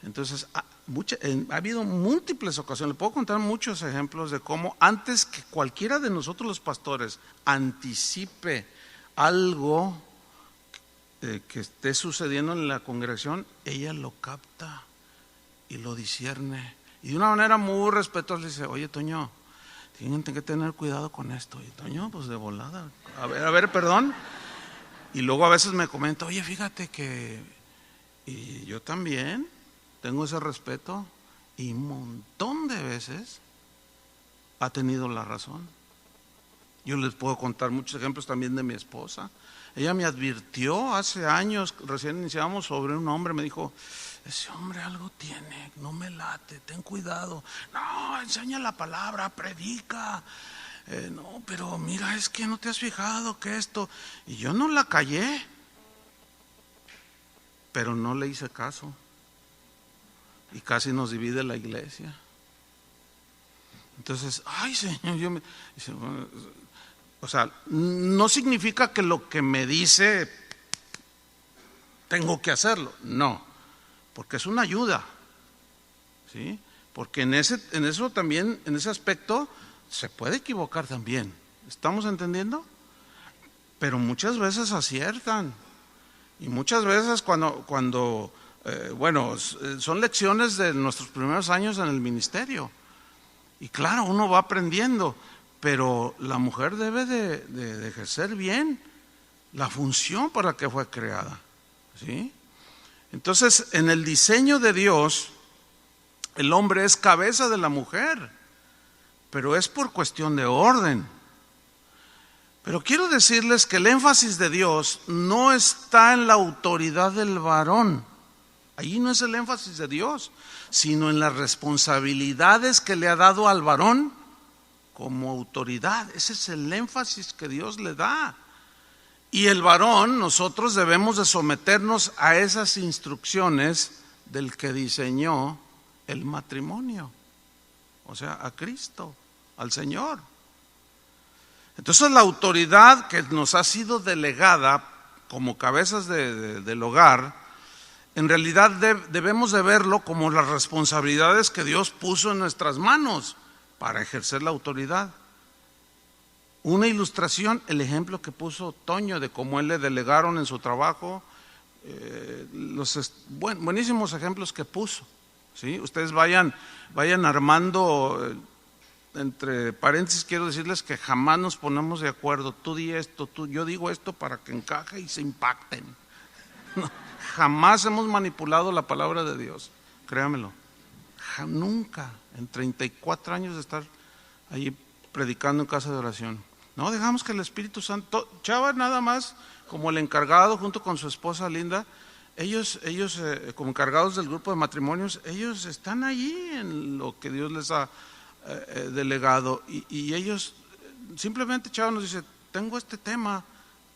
Entonces, ha habido múltiples ocasiones, le puedo contar muchos ejemplos de cómo antes que cualquiera de nosotros los pastores anticipe algo que esté sucediendo en la congregación, ella lo capta y lo discierne. Y de una manera muy respetuosa le dice, oye Toño, tienen que tener cuidado con esto. Y Toño, pues de volada, a ver, perdón. Y luego a veces me comenta, oye, fíjate que, y yo también tengo ese respeto, y un montón de veces ha tenido la razón. Yo les puedo contar muchos ejemplos también de mi esposa. Ella me advirtió hace años, recién iniciamos, sobre un hombre, me dijo, ese hombre algo tiene, no me late, ten cuidado. No, enseña la palabra, predica. No, pero mira, es que no te has fijado que esto. Y yo no la callé, pero no le hice caso. Y casi nos divide la iglesia. Entonces, ay Señor, o sea, no significa que lo que me dice tengo que hacerlo, no, porque es una ayuda, ¿sí? Porque en eso también, en ese aspecto, se puede equivocar también. ¿Estamos entendiendo? Pero muchas veces aciertan. Y muchas veces cuando son lecciones de nuestros primeros años en el ministerio. Y claro, uno va aprendiendo, pero la mujer debe de ejercer bien la función para la que fue creada, ¿sí? Entonces, en el diseño de Dios, el hombre es cabeza de la mujer, pero es por cuestión de orden. Pero quiero decirles que el énfasis de Dios no está en la autoridad del varón. Allí no es el énfasis de Dios, sino en las responsabilidades que le ha dado al varón como autoridad. Ese es el énfasis que Dios le da. Y el varón, nosotros debemos de someternos a esas instrucciones del que diseñó el matrimonio, o sea, a Cristo, al Señor. Entonces la autoridad que nos ha sido delegada como cabezas del hogar, en realidad debemos de verlo como las responsabilidades que Dios puso en nuestras manos para ejercer la autoridad. Una ilustración, el ejemplo que puso Toño de cómo él le delegaron en su trabajo buenísimos ejemplos que puso, ¿sí? Ustedes vayan armando, entre paréntesis quiero decirles que jamás nos ponemos de acuerdo, tú di esto, yo digo esto para que encaje y se impacten. No, jamás hemos manipulado la palabra de Dios, créamelo, nunca, en 34 años de estar allí predicando en casa de oración. No, dejamos que el Espíritu Santo, Chava nada más como el encargado junto con su esposa Linda, ellos como encargados del grupo de matrimonios, ellos están allí en lo que Dios les ha delegado y ellos simplemente, Chava nos dice, tengo este tema,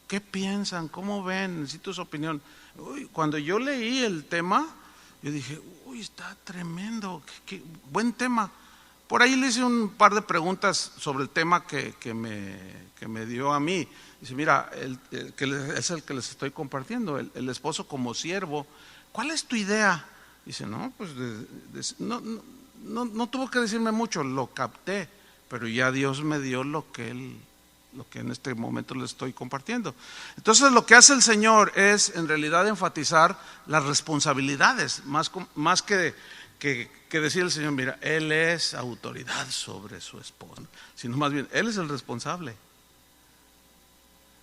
¿qué piensan? ¿Cómo ven? Necesito su opinión. Uy, cuando yo leí el tema, yo dije, uy, está tremendo, qué buen tema. Por ahí le hice un par de preguntas sobre el tema que me dio a mí. Dice, mira, que es el que les estoy compartiendo, el esposo como siervo. ¿Cuál es tu idea? Dice, no, pues no tuvo que decirme mucho, lo capté, pero ya Dios me dio lo que en este momento les estoy compartiendo. Entonces lo que hace el Señor es en realidad enfatizar las responsabilidades, más que decir el Señor, mira, Él es autoridad sobre su esposa, sino más bien, Él es el responsable.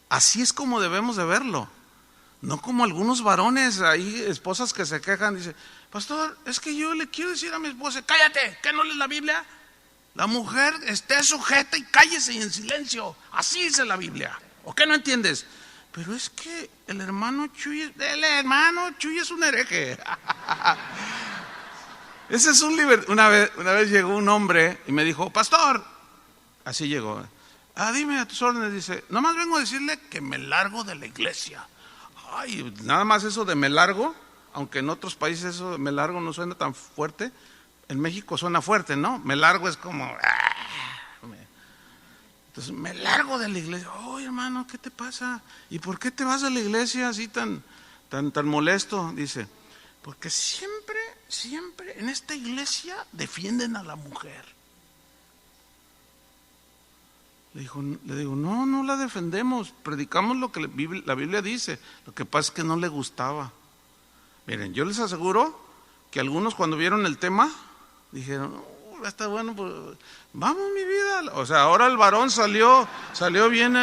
Así es como debemos de verlo, no como algunos varones, hay esposas que se quejan, dicen, pastor, es que yo le quiero decir a mi esposa, cállate, ¿qué no lees la Biblia? La mujer esté sujeta y cállese y en silencio, así dice la Biblia, ¿o qué no entiendes? Pero es que el hermano Chuy es un hereje. Ese es una vez llegó un hombre y me dijo, pastor, así llegó, dime a tus órdenes, dice, nomás vengo a decirle que me largo de la iglesia. Ay, nada más eso de me largo, aunque en otros países eso de me largo no suena tan fuerte, en México suena fuerte, ¿no? Me largo es como, entonces me largo de la iglesia. Oye, hermano, ¿qué te pasa? ¿Y por qué te vas de la iglesia así tan molesto? Dice, porque siempre en esta iglesia defienden a la mujer. Le digo, no la defendemos, predicamos lo que la Biblia dice, lo que pasa es que no le gustaba. Miren, yo les aseguro que algunos cuando vieron el tema, dijeron, está bueno, pues, vamos mi vida. O sea, ahora el varón salió bien,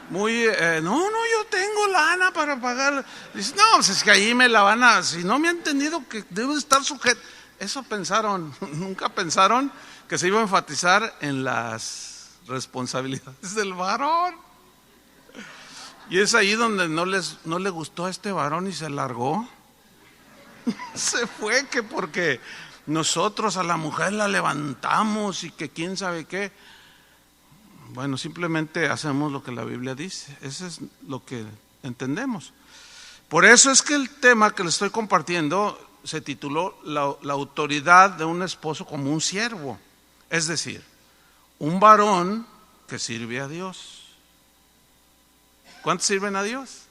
muy, yo tengo lana para pagar. Dice, no, pues es que ahí me la van a, si no me han entendido que debo estar sujeto. Eso pensaron, nunca pensaron que se iba a enfatizar en las responsabilidades del varón. Y es ahí donde no le gustó a este varón y se largó. Se fue que porque nosotros a la mujer la levantamos y que quién sabe qué. Bueno, simplemente hacemos lo que la Biblia dice. Eso es lo que entendemos. Por eso es que el tema que le estoy compartiendo se tituló la autoridad de un esposo como un siervo. Es decir, un varón que sirve a Dios. ¿Cuántos sirven a Dios?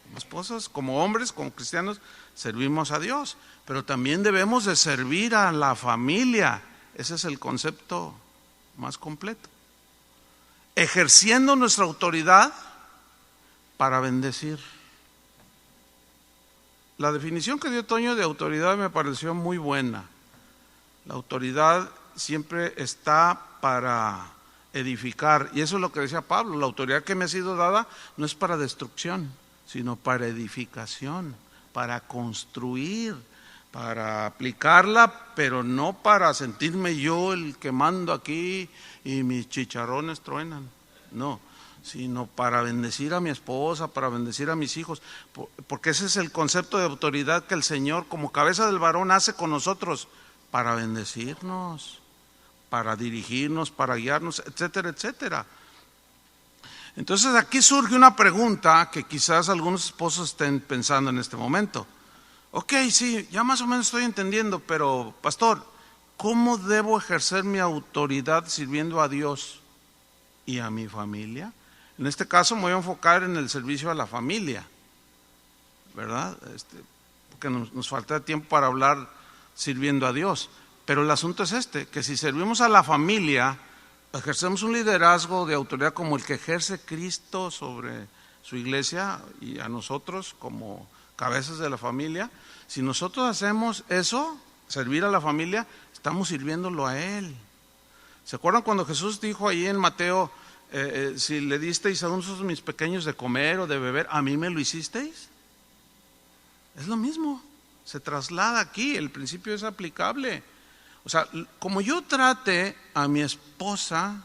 Como esposos, como hombres, como cristianos, servimos a Dios. Pero también debemos de servir a la familia. Ese es el concepto más completo. Ejerciendo nuestra autoridad para bendecir. La definición que dio Toño de autoridad me pareció muy buena. La autoridad siempre está para edificar, y eso es lo que decía Pablo, la autoridad que me ha sido dada no es para destrucción, sino para edificación, para construir, para aplicarla, pero no para sentirme yo el que mando aquí y mis chicharrones truenan, no, sino para bendecir a mi esposa, para bendecir a mis hijos, porque ese es el concepto de autoridad que el Señor como cabeza del varón hace con nosotros, para bendecirnos, para dirigirnos, para guiarnos, etcétera, etcétera. Entonces aquí surge una pregunta que quizás algunos esposos estén pensando en este momento. Ok, sí, ya más o menos estoy entendiendo, pero pastor, ¿cómo debo ejercer mi autoridad sirviendo a Dios y a mi familia? En este caso me voy a enfocar en el servicio a la familia, ¿verdad? Porque nos falta tiempo para hablar sirviendo a Dios. Pero el asunto es que si servimos a la familia, ejercemos un liderazgo de autoridad como el que ejerce Cristo sobre su iglesia y a nosotros como cabezas de la familia. Si nosotros hacemos eso, servir a la familia, estamos sirviéndolo a Él. ¿Se acuerdan cuando Jesús dijo ahí en Mateo, si le disteis a unos de mis pequeños de comer o de beber, ¿a mí me lo hicisteis? Es lo mismo, se traslada aquí, el principio es aplicable. O sea, como yo trate a mi esposa,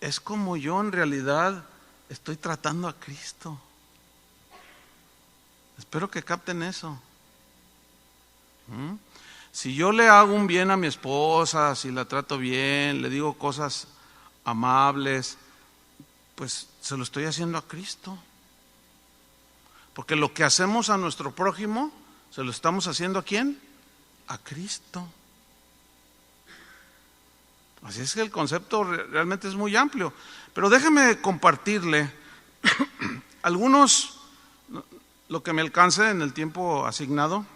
es como yo en realidad estoy tratando a Cristo. Espero que capten eso. Si yo le hago un bien a mi esposa, si la trato bien, le digo cosas amables, pues se lo estoy haciendo a Cristo. Porque lo que hacemos a nuestro prójimo, se lo estamos haciendo ¿a quién? A Cristo. Así es que el concepto realmente es muy amplio. Pero déjeme compartirle algunos, lo que me alcance en el tiempo asignado,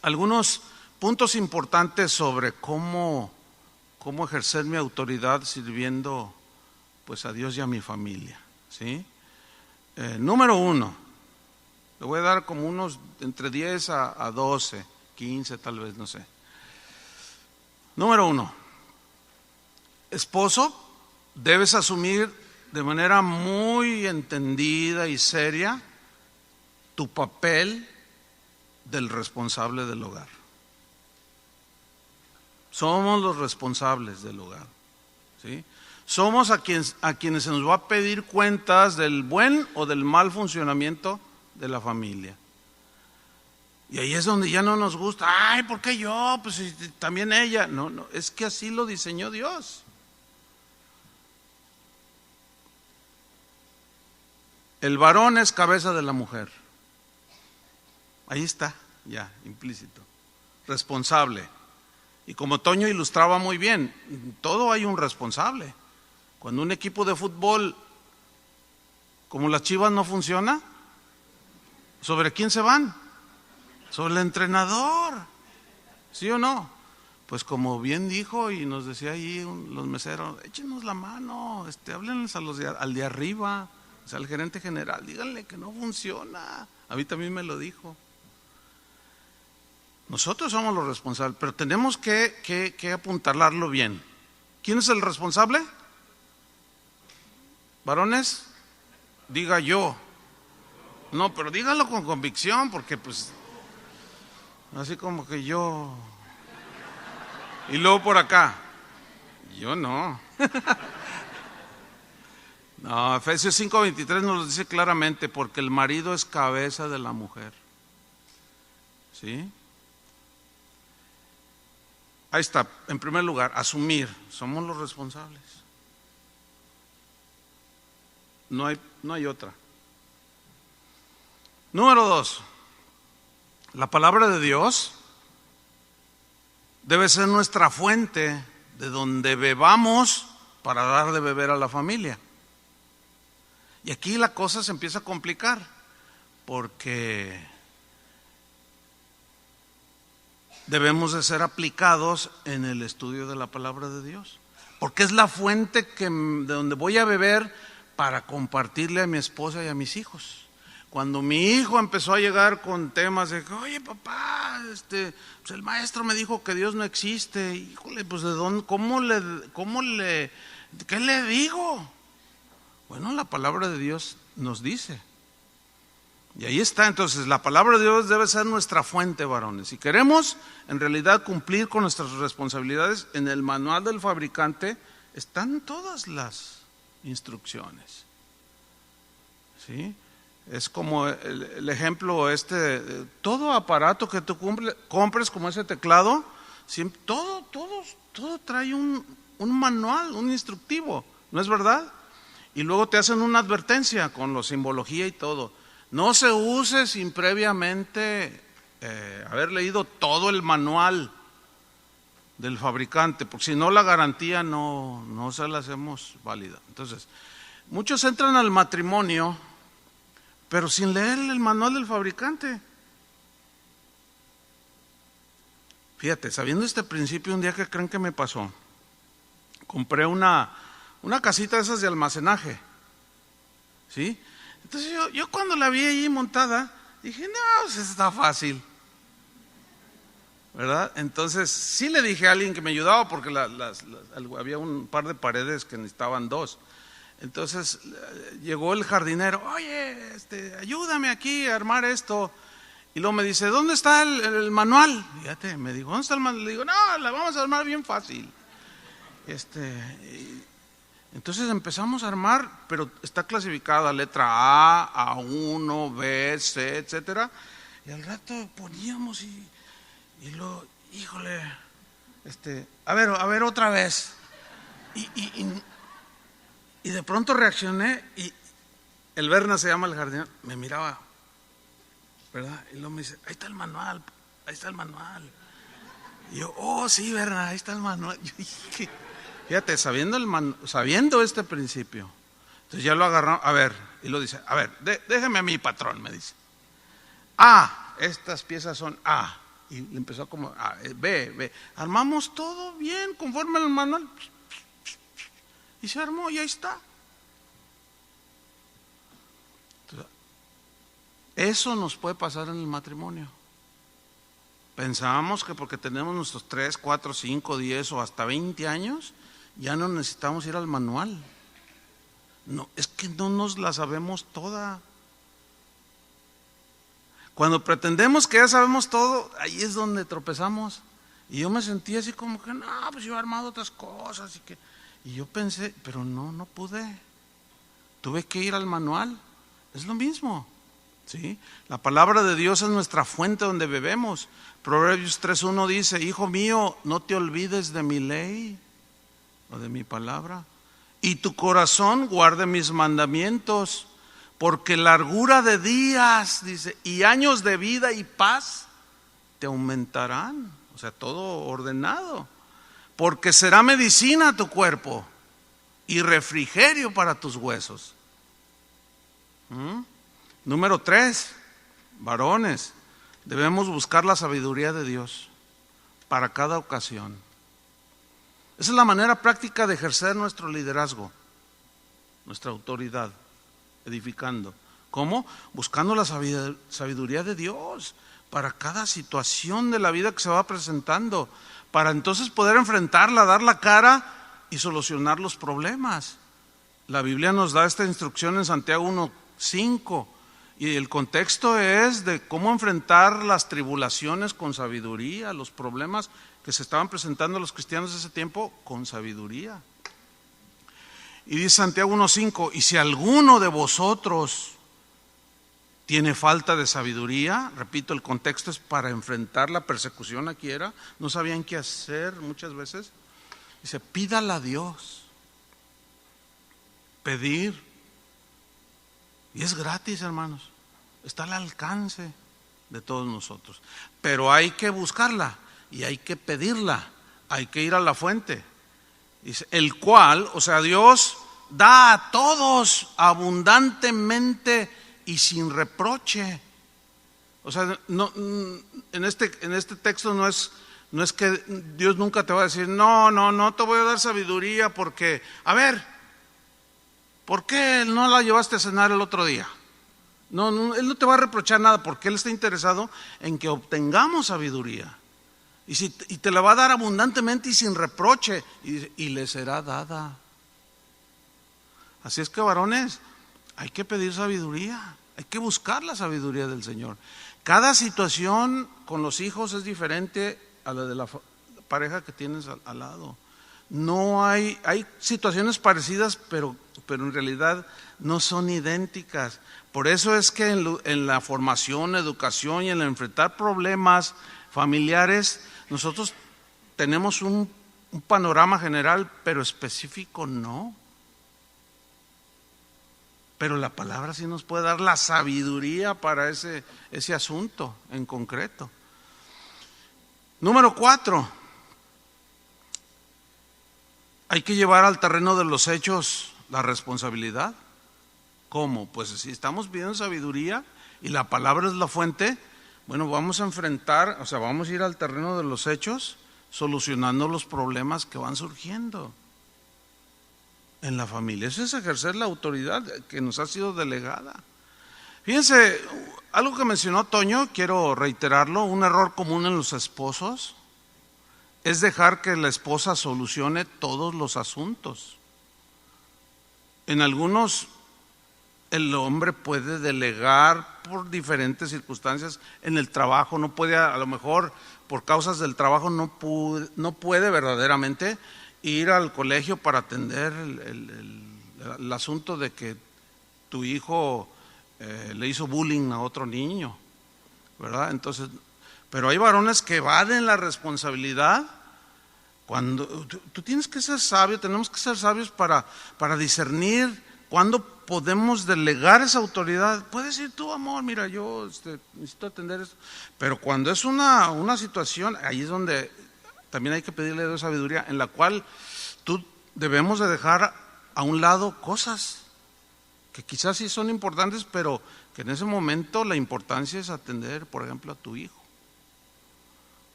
algunos puntos importantes sobre cómo ejercer mi autoridad sirviendo pues a Dios y a mi familia, ¿sí? Número 1, le voy a dar como unos entre 10 a 12, 15 tal vez, no sé. Número 1, esposo, debes asumir de manera muy entendida y seria tu papel del responsable del hogar. Somos los responsables del hogar, ¿sí? Somos a quienes se nos va a pedir cuentas del buen o del mal funcionamiento de la familia. Y ahí es donde ya no nos gusta. Ay, ¿por qué yo? Pues también ella. No, es que así lo diseñó Dios. El varón es cabeza de la mujer. Ahí está, ya, implícito. Responsable. Y como Toño ilustraba muy bien, todo hay un responsable. Cuando un equipo de fútbol como las Chivas no funciona, ¿sobre quién se van? Sobre el entrenador. ¿Sí o no? Pues como bien dijo y nos decía ahí los meseros, échenos la mano, háblenles al de arriba, o sea, al gerente general, díganle que no funciona. A mí también me lo dijo. Nosotros somos los responsables, pero tenemos que apuntalarlo bien. ¿Quién es el responsable? Varones, diga yo. No, pero dígalo con convicción, porque pues, así como que yo. Y luego por acá, yo no. No, Efesios 5:23 nos lo dice claramente, porque el marido es cabeza de la mujer. ¿Sí? Ahí está, en primer lugar, asumir, somos los responsables. No hay otra. Número 2, la palabra de Dios debe ser nuestra fuente de donde bebamos para dar de beber a la familia. Y aquí la cosa se empieza a complicar, porque debemos de ser aplicados en el estudio de la palabra de Dios, porque es la fuente de donde voy a beber para compartirle a mi esposa y a mis hijos. Cuando mi hijo empezó a llegar con temas de que, oye papá, pues el maestro me dijo que Dios no existe, híjole, pues de dónde, ¿qué le digo? Bueno, la palabra de Dios nos dice. Y ahí está, entonces la palabra de Dios debe ser nuestra fuente, varones. Si queremos en realidad cumplir con nuestras responsabilidades, en el manual del fabricante están todas las instrucciones. ¿Sí? Es como el ejemplo todo aparato que tú compres como ese teclado, todo trae un manual, un instructivo, ¿no es verdad? Y luego te hacen una advertencia con la simbología y todo. No se use sin previamente haber leído todo el manual del fabricante, porque si no la garantía no se la hacemos válida. Entonces, muchos entran al matrimonio, pero sin leer el manual del fabricante. Fíjate, sabiendo este principio, un día, ¿qué creen que me pasó? Compré una casita de esas de almacenaje. ¿sí? Entonces yo cuando la vi ahí montada, dije, no, pues está fácil, ¿verdad? Entonces sí le dije a alguien que me ayudaba porque había un par de paredes que necesitaban dos. Entonces llegó el jardinero, oye, ayúdame aquí a armar esto. Y luego me dice, ¿dónde está el manual? Fíjate, me dijo, ¿dónde está el manual? Le digo, no, la vamos a armar bien fácil. Entonces empezamos a armar, pero está clasificada letra A, A1, B, C, etcétera. Y al rato poníamos y luego, híjole, a ver otra vez. Y de pronto reaccioné y el Berna, se llama el jardinero, me miraba, ¿verdad? Y luego me dice, ahí está el manual. Y yo, oh sí, Berna, ahí está el manual. Yo dije, fíjate, sabiendo este principio, entonces ya lo agarró, a ver, y lo dice, a ver, déjame a mi patrón, me dice. Estas piezas son A. Y le empezó como B. Armamos todo bien, conforme al manual. Y se armó y ahí está. Entonces, eso nos puede pasar en el matrimonio. Pensábamos que porque tenemos nuestros 3, 4, 5, 10 o hasta 20 años, ya no necesitamos ir al manual. No, es que no nos la sabemos toda. Cuando pretendemos que ya sabemos todo, ahí es donde tropezamos. Y yo me sentí así como que, no, pues yo he armado otras cosas. Y yo pensé, pero no pude. Tuve que ir al manual. Es lo mismo, ¿sí? La palabra de Dios es nuestra fuente donde bebemos. Proverbios 3:1 dice, hijo mío, no te olvides de mi ley o de mi palabra. Y tu corazón guarde mis mandamientos. Porque largura de días, dice, y años de vida y paz te aumentarán. O sea, todo ordenado. Porque será medicina a tu cuerpo y refrigerio para tus huesos. Número 3, varones, debemos buscar la sabiduría de Dios para cada ocasión. Esa es la manera práctica de ejercer nuestro liderazgo, nuestra autoridad. Edificando. ¿Cómo? Buscando la sabiduría de Dios para cada situación de la vida que se va presentando, para entonces poder enfrentarla, dar la cara y solucionar los problemas. La Biblia nos da esta instrucción en Santiago 1:5 y el contexto es de cómo enfrentar las tribulaciones con sabiduría, los problemas que se estaban presentando a los cristianos de ese tiempo con sabiduría. Y dice Santiago 1:5, y si alguno de vosotros tiene falta de sabiduría, repito, el contexto es para enfrentar la persecución aquí era, no sabían qué hacer muchas veces, dice, pídala a Dios, pedir, y es gratis, hermanos, está al alcance de todos nosotros, pero hay que buscarla y hay que pedirla, hay que ir a la fuente. Dice, el cual, o sea, Dios da a todos abundantemente y sin reproche. O sea, no, en este texto no es que Dios nunca te va a decir, no te voy a dar sabiduría porque, a ver, ¿por qué no la llevaste a cenar el otro día? No, Él no te va a reprochar nada porque Él está interesado en que obtengamos sabiduría. Y te la va a dar abundantemente y sin reproche, y le será dada. Así es que, varones, hay que pedir sabiduría, hay que buscar la sabiduría del Señor. Cada situación con los hijos es diferente a la de la pareja que tienes al lado. No hay situaciones parecidas, pero en realidad no son idénticas. Por eso es que en la formación, educación y en el enfrentar problemas familiares, nosotros tenemos un panorama general, pero específico no. Pero la palabra sí nos puede dar la sabiduría para ese asunto en concreto. Número 4, hay que llevar al terreno de los hechos la responsabilidad. ¿Cómo? Pues si estamos pidiendo sabiduría y la palabra es la fuente, bueno, vamos a enfrentar, o sea, vamos a ir al terreno de los hechos solucionando los problemas que van surgiendo. en la familia. Eso es ejercer la autoridad que nos ha sido delegada. Fíjense, algo que mencionó Toño, quiero reiterarlo, un error común en los esposos es dejar que la esposa solucione todos los asuntos. En algunos el hombre puede delegar por diferentes circunstancias. En el trabajo no puede, a lo mejor por causas del trabajo no puede verdaderamente ir al colegio para atender el asunto de que tu hijo le hizo bullying a otro niño, ¿verdad? Entonces, pero hay varones que evaden la responsabilidad. Cuando tú tienes que ser sabio, tenemos que ser sabios para discernir cuándo podemos delegar esa autoridad. Puedes decir tú, amor, mira, yo necesito atender esto. Pero cuando es una situación, ahí es donde también hay que pedirle a Dios sabiduría, en la cual debemos de dejar a un lado cosas que quizás sí son importantes, pero que en ese momento la importancia es atender, por ejemplo, a tu hijo.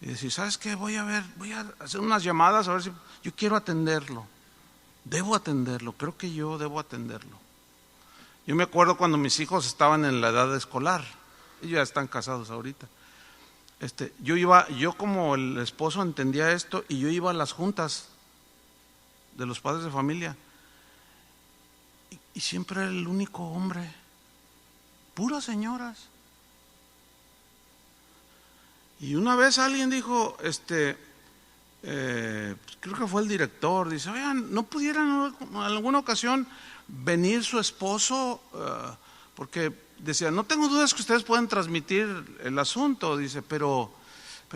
Y decir, ¿sabes qué? Voy a hacer unas llamadas a ver si yo quiero atenderlo. Debo atenderlo, creo que yo debo atenderlo. Yo me acuerdo cuando mis hijos estaban en la edad escolar, ellos ya están casados ahorita. Yo como el esposo entendía esto y yo iba a las juntas de los padres de familia y siempre era el único hombre, puras señoras. Y una vez alguien dijo, creo que fue el director, dice, oigan, ¿no pudieran en alguna ocasión venir su esposo? Porque decía, no tengo dudas que ustedes pueden transmitir el asunto, dice, pero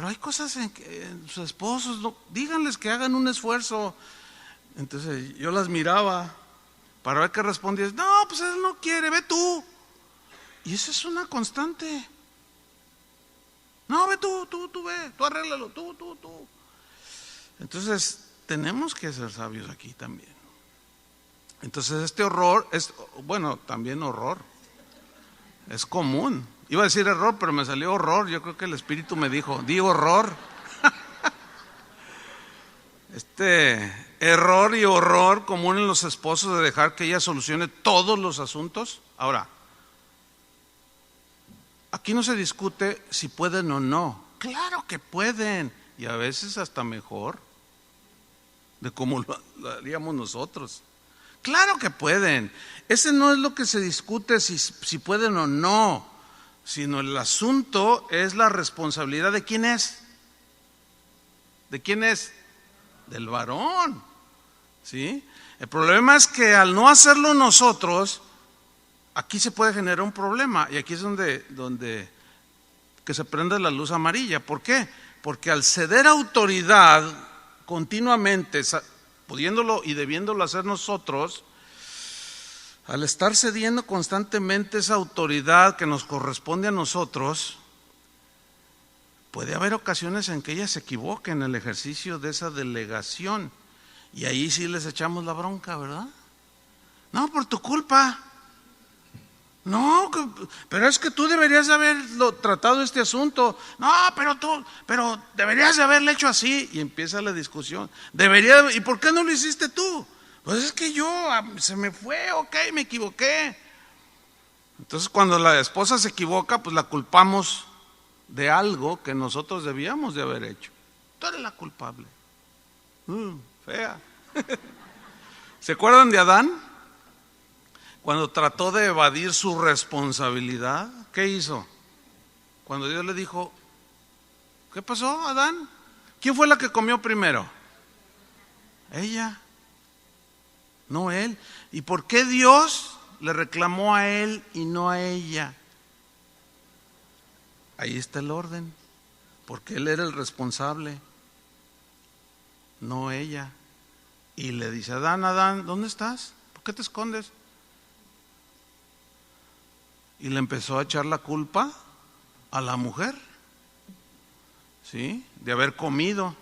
hay cosas en que sus esposos, díganles que hagan un esfuerzo. Entonces yo las miraba para ver qué respondía. No, pues él no quiere, ve tú. Y esa es una constante. No, ve tú ve, tú arréglalo, tú. Entonces, tenemos que ser sabios aquí también. Entonces, este horror también horror. Es común. Iba a decir error, pero me salió horror. Yo creo que el Espíritu me dijo, di horror. Error y horror común en los esposos de dejar que ella solucione todos los asuntos. Ahora, aquí no se discute si pueden o no. Claro que pueden, y a veces hasta mejor de como lo haríamos nosotros. Claro que pueden. Ese no es lo que se discute si pueden o no, sino el asunto es la responsabilidad de quién es. ¿De quién es? Del varón. ¿Sí? El problema es que al no hacerlo nosotros, aquí se puede generar un problema, y aquí es donde que se prende la luz amarilla. ¿Por qué? Porque al ceder autoridad continuamente, pudiéndolo y debiéndolo hacer nosotros, al estar cediendo constantemente esa autoridad que nos corresponde a nosotros, puede haber ocasiones en que ella se equivoque en el ejercicio de esa delegación, y ahí sí les echamos la bronca, ¿verdad? No, por tu culpa. No, pero es que tú deberías de haberlo tratado este asunto. No, pero deberías de haberle hecho así. Y empieza la discusión. ¿Y por qué no lo hiciste tú? Pues es que se me fue, ok, me equivoqué. Entonces cuando la esposa se equivoca, pues la culpamos de algo que nosotros debíamos de haber hecho. Tú eres la culpable. Fea. ¿Se acuerdan de Adán? Cuando trató de evadir su responsabilidad, ¿qué hizo? Cuando Dios le dijo, ¿qué pasó, Adán? ¿Quién fue la que comió primero? Ella, no él. ¿Y por qué Dios le reclamó a él y no a ella? Ahí está el orden, porque él era el responsable, no ella. Y le dice, Adán, ¿dónde estás? ¿Por qué te escondes? Y le empezó a echar la culpa a la mujer, ¿sí? De haber comido.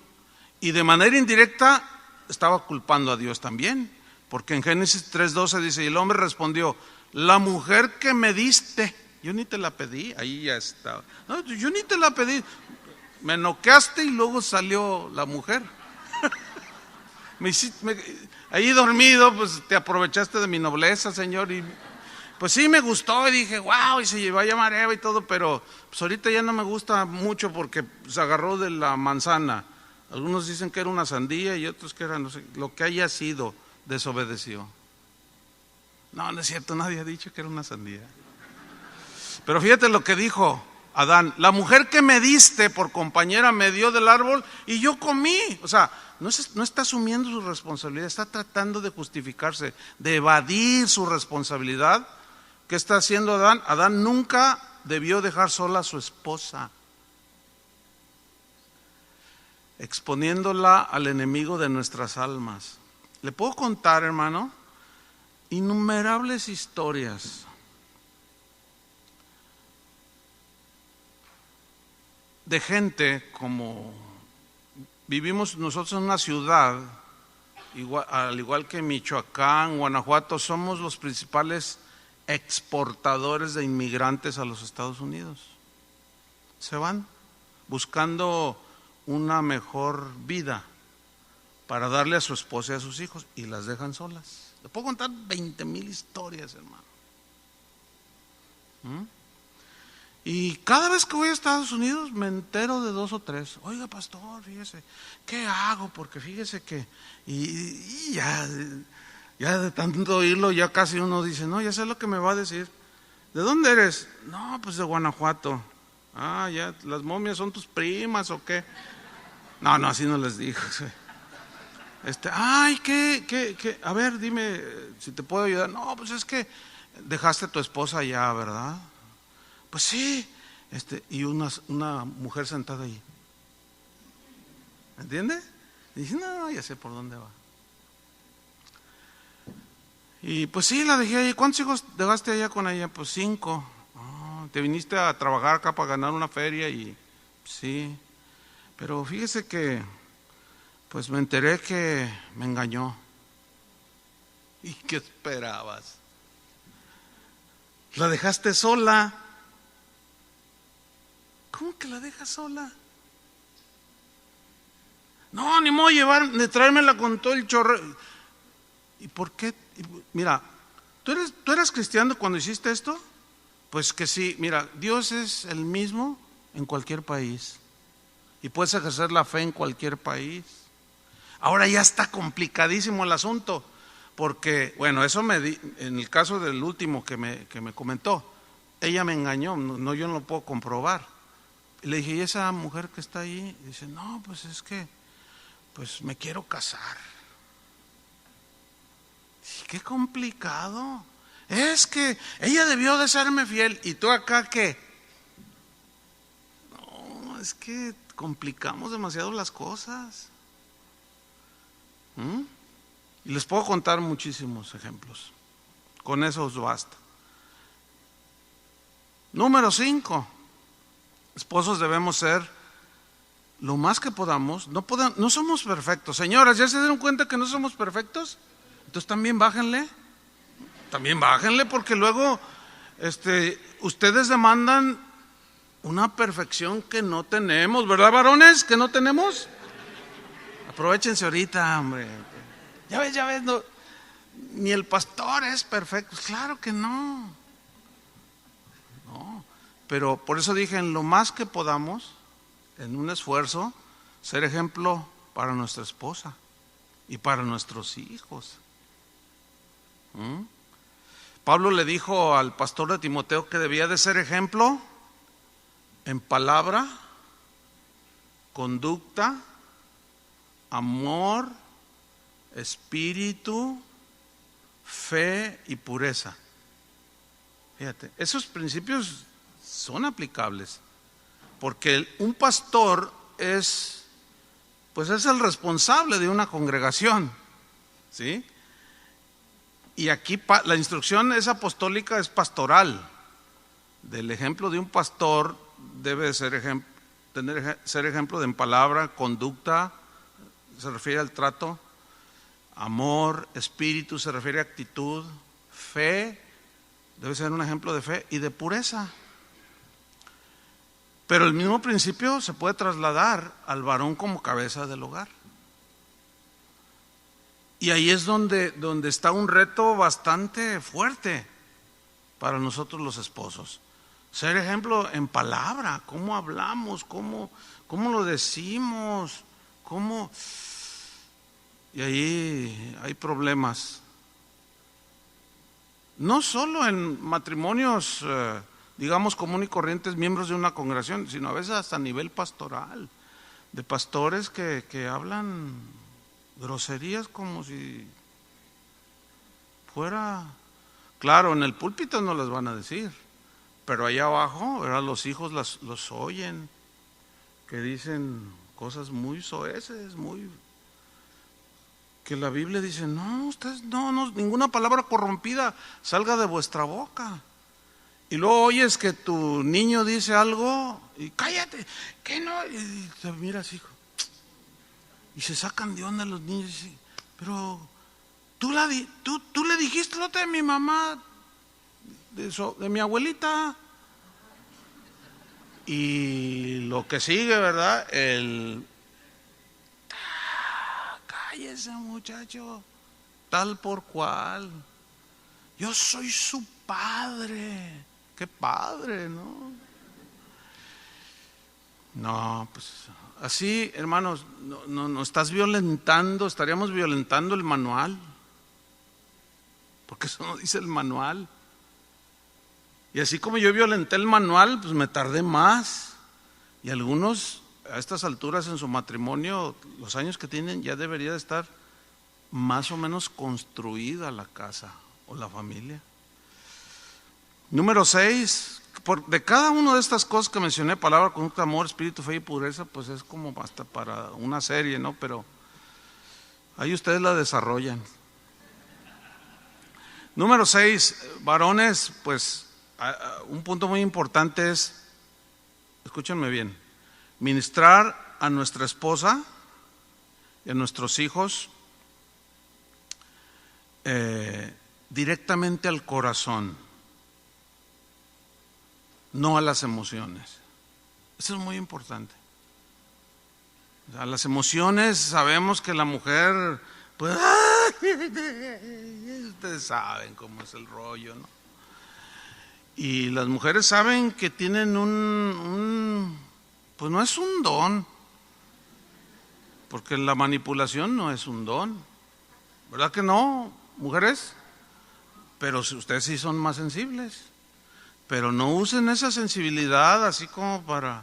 Y de manera indirecta estaba culpando a Dios también, porque en Génesis 3:12 dice, y el hombre respondió, la mujer que me diste, yo ni te la pedí, ahí ya estaba. No, yo ni te la pedí, me noqueaste y luego salió la mujer. ahí dormido, pues te aprovechaste de mi nobleza, Señor. Y pues sí me gustó y dije, wow, y se llevó a llamar Eva y todo, pero pues ahorita ya no me gusta mucho porque se agarró de la manzana. Algunos dicen que era una sandía y otros que era, no sé, lo que haya sido, desobedeció. No, no es cierto, nadie ha dicho que era una sandía. Pero fíjate lo que dijo Adán: la mujer que me diste por compañera me dio del árbol y yo comí. O sea, no está asumiendo su responsabilidad, está tratando de justificarse, de evadir su responsabilidad. ¿Qué está haciendo Adán? Adán nunca debió dejar sola a su esposa, exponiéndola al enemigo de nuestras almas. Le puedo contar, hermano, innumerables historias de gente, como vivimos nosotros en una ciudad, al igual que Michoacán, Guanajuato, somos los principales exportadores de inmigrantes a los Estados Unidos. Se van buscando una mejor vida para darle a su esposa y a sus hijos y las dejan solas. Le puedo contar 20,000 historias, hermano. Y cada vez que voy a Estados Unidos me entero de 2 o 3. Oiga, pastor, fíjese, ¿qué hago? Porque fíjese que y ya de tanto oírlo, ya casi uno dice, no, ya sé lo que me va a decir. ¿De dónde eres? No, pues de Guanajuato. Ah, ya, ¿las momias son tus primas o qué? No, así no les digo. Ay, ¿qué? A ver, dime si te puedo ayudar. No, pues es que dejaste a tu esposa allá, ¿verdad? Pues sí. Y una mujer sentada ahí. ¿Entiende? Y dice, no, ya sé por dónde va. Y pues sí, la dejé ahí. ¿Cuántos hijos dejaste allá con ella? Pues 5. Te viniste a trabajar acá para ganar una feria y sí. Pero fíjese que pues me enteré que me engañó. ¿Y qué esperabas? La dejaste sola. ¿Cómo que la dejas sola? No, ni modo de traérmela con todo el chorro. ¿Y por qué? Mira, ¿tú eras cristiano cuando hiciste esto? Pues que sí, mira, Dios es el mismo en cualquier país y puedes ejercer la fe en cualquier país. Ahora ya está complicadísimo el asunto, porque, bueno, en el caso del último que me comentó, ella me engañó, no, yo no lo puedo comprobar. Y le dije, ¿y esa mujer que está ahí? Y dice, no, pues es que, pues me quiero casar. Y qué complicado. Es que ella debió de serme fiel, ¿y tú acá qué? No, es que complicamos demasiado las cosas. Y les puedo contar muchísimos ejemplos. Con eso os basta. Número 5. Esposos debemos ser lo más que podamos. No somos perfectos. Señoras, ¿ya se dieron cuenta que no somos perfectos? Entonces también bájenle. Porque luego ustedes demandan una perfección que no tenemos, ¿verdad, varones? ¿Que no tenemos? Aprovechense ahorita, hombre. Ya ves, no, ni el pastor es perfecto. Claro que no. Pero por eso dije, en lo más que podamos, en un esfuerzo, ser ejemplo para nuestra esposa y para nuestros hijos. Pablo le dijo al pastor de Timoteo que debía de ser ejemplo en palabra, conducta, amor, espíritu, fe y pureza. Fíjate, esos principios son aplicables, porque un pastor es el responsable de una congregación, ¿sí? Y aquí la instrucción es apostólica, es pastoral. Del ejemplo de un pastor debe ser ejemplo de en palabra, conducta, se refiere al trato, amor, espíritu, se refiere a actitud, fe, debe ser un ejemplo de fe y de pureza. Pero el mismo principio se puede trasladar al varón como cabeza del hogar. Y ahí es donde está un reto bastante fuerte para nosotros los esposos. Ser ejemplo en palabra, cómo hablamos, cómo lo decimos, y ahí hay problemas. No solo en matrimonios, digamos, común y corrientes, miembros de una congregación, sino a veces hasta a nivel pastoral, de pastores que hablan groserías como si fuera... Claro, en el púlpito no las van a decir, pero allá abajo, ¿verdad? Los hijos los oyen, que dicen cosas muy soeces, que la Biblia dice, no, ustedes no, ninguna palabra corrompida salga de vuestra boca. Y luego oyes que tu niño dice algo y cállate, que no, y te miras, hijo, y se sacan de onda los niños y dicen, pero tú le dijiste lo de mi mamá, de mi abuelita. Y lo que sigue, ¿verdad? Cállese, muchacho, tal por cual. Yo soy su padre. Qué padre, ¿no? No, pues así, hermanos, no estás violentando, estaríamos violentando el manual, porque eso no dice el manual. Y así como yo violenté el manual, pues me tardé más. Y algunos a estas alturas en su matrimonio, los años que tienen, ya debería de estar más o menos construida la casa o la familia. Número 6, de cada una de estas cosas que mencioné, palabra, conducta, amor, espíritu, fe y pureza, pues es como hasta para una serie, ¿no? Pero ahí ustedes la desarrollan. Número 6, varones, pues un punto muy importante es, escúchenme bien, ministrar a nuestra esposa y a nuestros hijos directamente al corazón, no a las emociones. Eso es muy importante. A las emociones sabemos que la mujer, pues, ustedes saben cómo es el rollo, ¿no? Y las mujeres saben que tienen pues no es un don, porque la manipulación no es un don, ¿verdad que no, mujeres? Pero ustedes sí son más sensibles, pero no usen esa sensibilidad así como para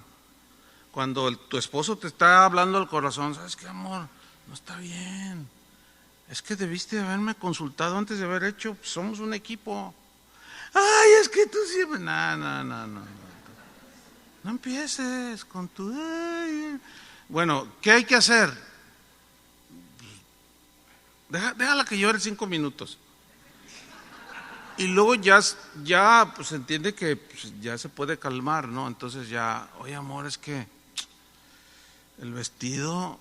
cuando tu esposo te está hablando al corazón, ¿sabes qué, amor? No está bien, es que debiste haberme consultado antes de haber hecho, somos un equipo. Ay, es que tú siempre... No empieces con tu... Bueno, ¿qué hay que hacer? Déjala que llore 5 minutos. Y luego ya pues entiende que pues, ya se puede calmar, ¿no? Entonces ya, oye, amor, es que el vestido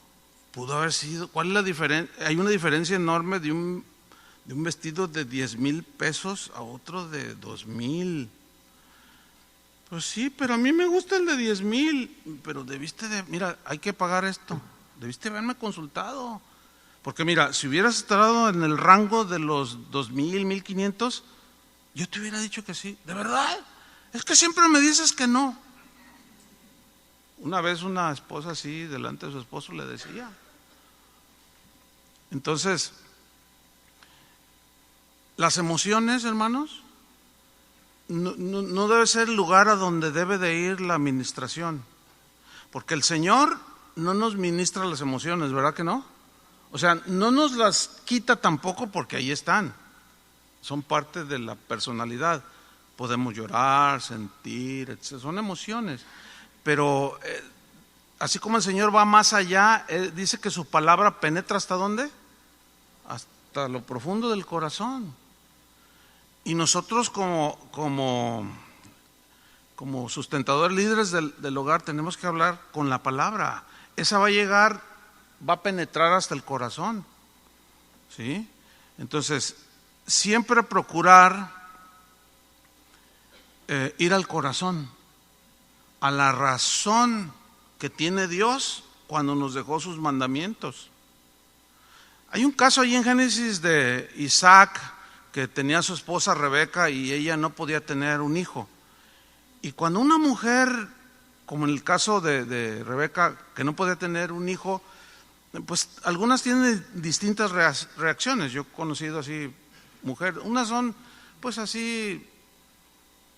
pudo haber sido... ¿Cuál es la diferencia? Hay una diferencia enorme de un vestido de 10,000 pesos a otro de 2,000. Pues sí, pero a mí me gusta el de 10,000, pero mira, hay que pagar esto, debiste haberme consultado, porque mira, si hubieras estado en el rango de los 2,000, 1,500, yo te hubiera dicho que sí. ¿De verdad? Es que siempre me dices que no. Una vez una esposa así, delante de su esposo, le decía. Entonces, las emociones, hermanos, no debe ser el lugar a donde debe de ir la administración, porque el Señor no nos ministra las emociones, ¿verdad que no? O sea, no nos las quita tampoco porque ahí están, son parte de la personalidad. Podemos llorar, sentir, etc. Son emociones, pero así como el Señor va más allá, dice que su palabra penetra ¿hasta dónde? Hasta lo profundo del corazón. Y nosotros como sustentadores, líderes del hogar, tenemos que hablar con la palabra. Esa va a llegar, va a penetrar hasta el corazón, ¿sí? Entonces, siempre procurar ir al corazón, a la razón que tiene Dios cuando nos dejó sus mandamientos. Hay un caso ahí en Génesis de Isaac, que tenía a su esposa Rebeca y ella no podía tener un hijo. Y cuando una mujer, como en el caso de Rebeca, que no podía tener un hijo, pues algunas tienen distintas reacciones. Yo he conocido así mujeres, unas son pues así,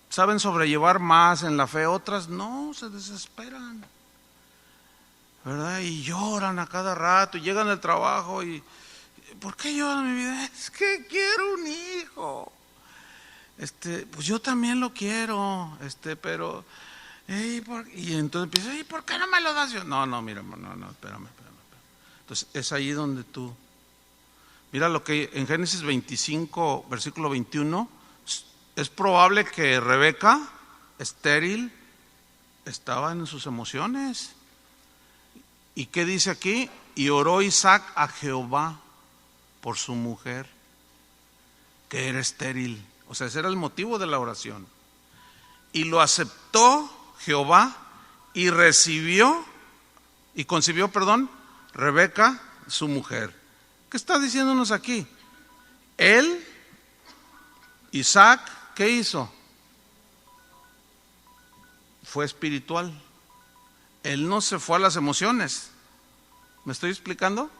saben sobrellevar más en la fe, otras no, se desesperan, ¿verdad? Y lloran a cada rato y llegan al trabajo y ¿por qué lloran mi vida? Es que quiero un hijo. Pues yo también lo quiero, pero y entonces empieza, ¿y por qué no me lo das? Yo, no, mira, no, espérame. Entonces es ahí donde tú, mira lo que en Génesis 25, versículo 21, es probable que Rebeca, estéril, estaba en sus emociones. ¿Y qué dice aquí? Y oró Isaac a Jehová por su mujer, que era estéril. O sea, ese era el motivo de la oración. Y lo aceptó Jehová y concibió, Rebeca, su mujer. ¿Qué está diciéndonos aquí? Él, Isaac, ¿qué hizo? Fue espiritual. Él no se fue a las emociones. ¿Me estoy explicando?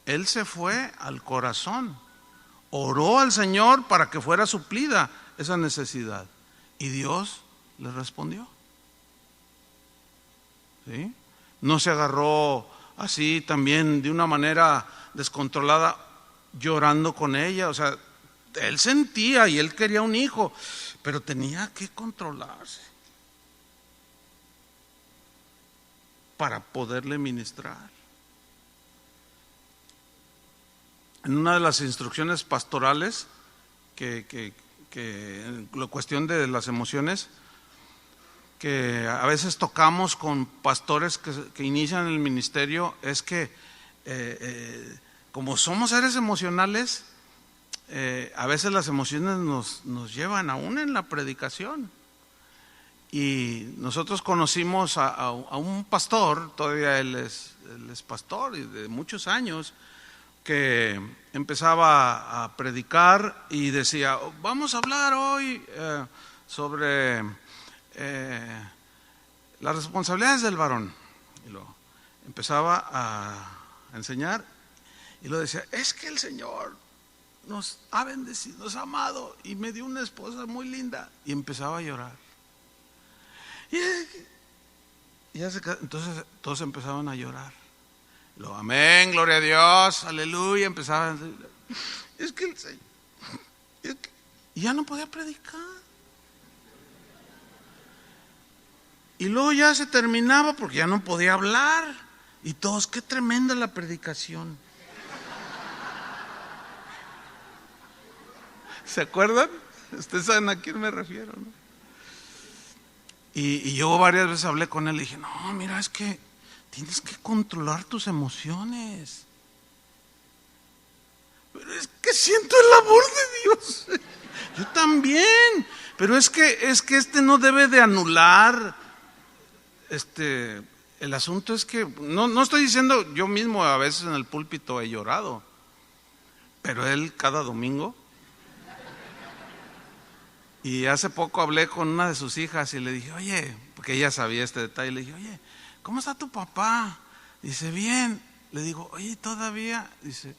Él se fue al corazón. Oró al Señor para que fuera suplida esa necesidad. Y Dios le respondió. ¿Sí? No se agarró así también de una manera descontrolada llorando con ella. O sea, él sentía y él quería un hijo, pero tenía que controlarse para poderle ministrar. En una de las instrucciones pastorales, que la cuestión de las emociones, que a veces tocamos con pastores que inician el ministerio, es que como somos seres emocionales, a veces las emociones nos llevan aún en la predicación. Y nosotros conocimos a un pastor, todavía él es pastor y de muchos años, que empezaba a predicar y decía, vamos a hablar hoy sobre las responsabilidades del varón. Y lo empezaba a enseñar y lo decía, es que el Señor nos ha bendecido, nos ha amado y me dio una esposa muy linda. Y empezaba a llorar. Entonces todos empezaban a llorar. Amén, gloria a Dios, aleluya. Empezaban, es que el Señor, y ya no podía predicar. Y luego ya se terminaba porque ya no podía hablar. Y todos, qué tremenda la predicación. ¿Se acuerdan? Ustedes saben a quién me refiero, ¿no? Y yo varias veces hablé con él y dije, no, mira, es que tienes que controlar tus emociones. Pero es que siento el amor de Dios. Yo también. Pero es que no debe de anular. El asunto es que, no estoy diciendo, yo mismo a veces en el púlpito he llorado. Pero él cada domingo. Y hace poco hablé con una de sus hijas y le dije, oye, porque ella sabía este detalle, le dije, oye, ¿cómo está tu papá? Dice, bien. Le digo, oye, ¿todavía? Dice,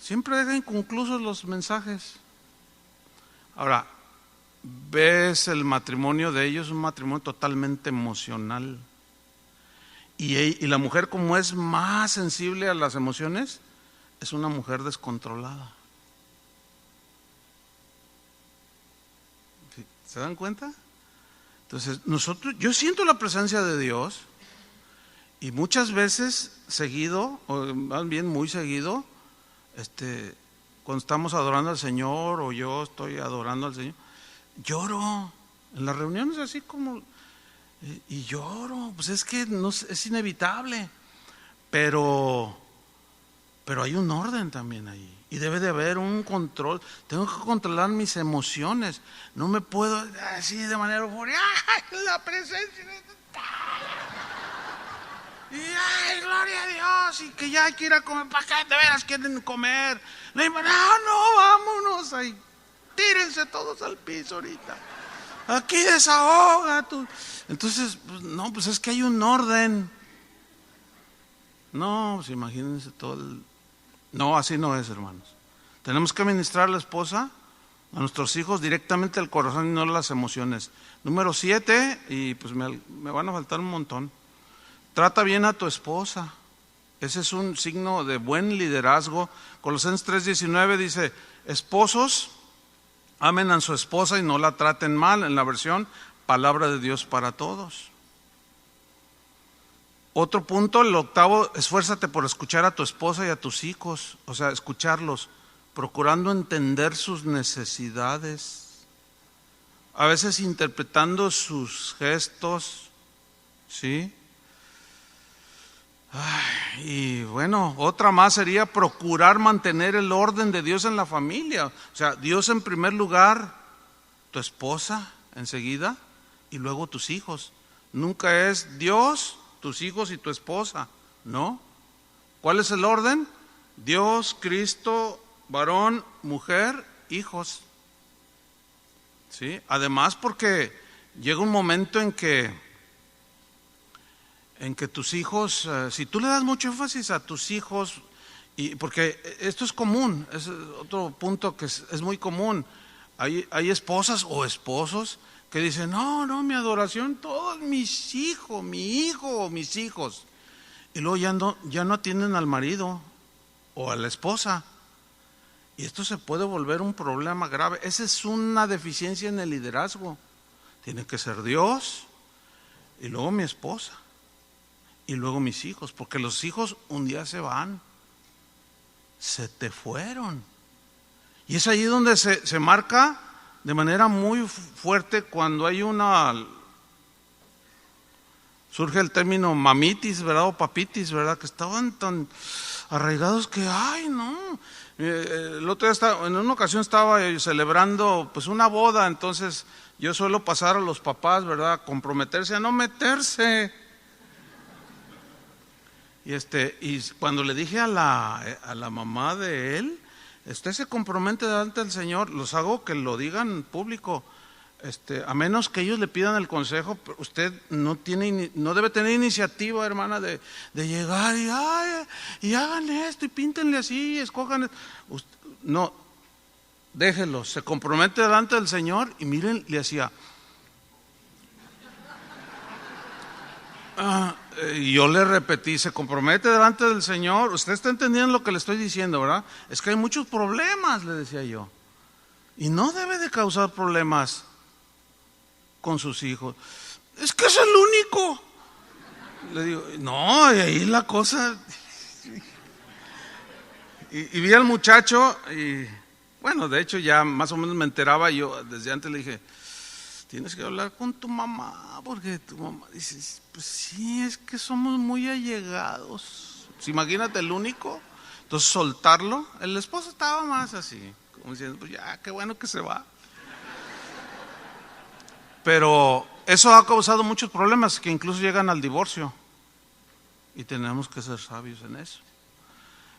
siempre dejan inconclusos los mensajes. Ahora, ves el matrimonio de ellos, un matrimonio totalmente emocional. Y la mujer, como es más sensible a las emociones, es una mujer descontrolada. ¿Se dan cuenta? Entonces, yo siento la presencia de Dios y muchas veces seguido, o más bien muy seguido, cuando estamos adorando al Señor o yo estoy adorando al Señor, lloro en las reuniones así como, y lloro, pues es que es inevitable, pero hay un orden también ahí. Y debe de haber un control. Tengo que controlar mis emociones. No me puedo así de manera euforia. ¡Ay, la presencia! Y ay, gloria a Dios, y que ya hay que ir a comer. ¿Para qué de veras quieren comer? No, vámonos ahí. Tírense todos al piso ahorita. Aquí desahoga tú. Entonces, pues, no, pues es que hay un orden. No, pues imagínense todo el... No, así no es, hermanos. Tenemos que ministrar a la esposa, a nuestros hijos, directamente al corazón y no a las emociones. Número 7, y pues me van a faltar un montón. Trata bien a tu esposa. Ese es un signo de buen liderazgo. Colosenses 3:19 dice, esposos, amen a su esposa y no la traten mal, en la versión Palabra de Dios para Todos. Otro punto, el 8, esfuérzate por escuchar a tu esposa y a tus hijos, o sea, escucharlos, procurando entender sus necesidades, a veces interpretando sus gestos, ¿sí? Ay, y bueno, otra más sería procurar mantener el orden de Dios en la familia, o sea, Dios en primer lugar, tu esposa enseguida y luego tus hijos. Nunca es Dios, tus hijos y tu esposa, ¿no? ¿Cuál es el orden? Dios, Cristo, varón, mujer, hijos. ¿Sí? Además, porque llega un momento en que tus hijos, si tú le das mucho énfasis a tus hijos, y porque esto es común, es otro punto que es muy común. Hay esposas o esposos que dicen, no, mi adoración, todos mis hijos, mi hijo o mis hijos. Y luego ya no atienden al marido o a la esposa. Y esto se puede volver un problema grave. Esa es una deficiencia en el liderazgo. Tiene que ser Dios, y luego mi esposa, y luego mis hijos. Porque los hijos un día se van. Se te fueron. Y es ahí donde se marca de manera muy fuerte cuando hay surge el término mamitis, ¿verdad? O papitis, ¿verdad? Que estaban tan arraigados que, ay, no. El otro día en una ocasión estaba celebrando pues una boda, entonces yo suelo pasar a los papás, ¿verdad? Comprometerse a no meterse. Y cuando le dije a la mamá de él, usted se compromete delante del Señor, los hago que lo digan en público, a menos que ellos le pidan el consejo, usted no debe tener iniciativa, hermana, de llegar y hagan esto y píntenle así y escojan. No, déjelo, se compromete delante del Señor y miren, le hacía. Y yo le repetí, se compromete delante del Señor. Usted está entendiendo lo que le estoy diciendo, ¿verdad? Es que hay muchos problemas, le decía yo. Y no debe de causar problemas con sus hijos. Es que es el único. Le digo, no, y ahí la cosa. Y vi al muchacho y bueno, de hecho ya más o menos me enteraba. Yo desde antes le dije, tienes que hablar con tu mamá, porque tu mamá dice, pues sí, es que somos muy allegados. Pues imagínate el único. Entonces soltarlo. El esposo estaba más así, como diciendo, pues ya, qué bueno que se va. Pero eso ha causado muchos problemas que incluso llegan al divorcio. Y tenemos que ser sabios en eso.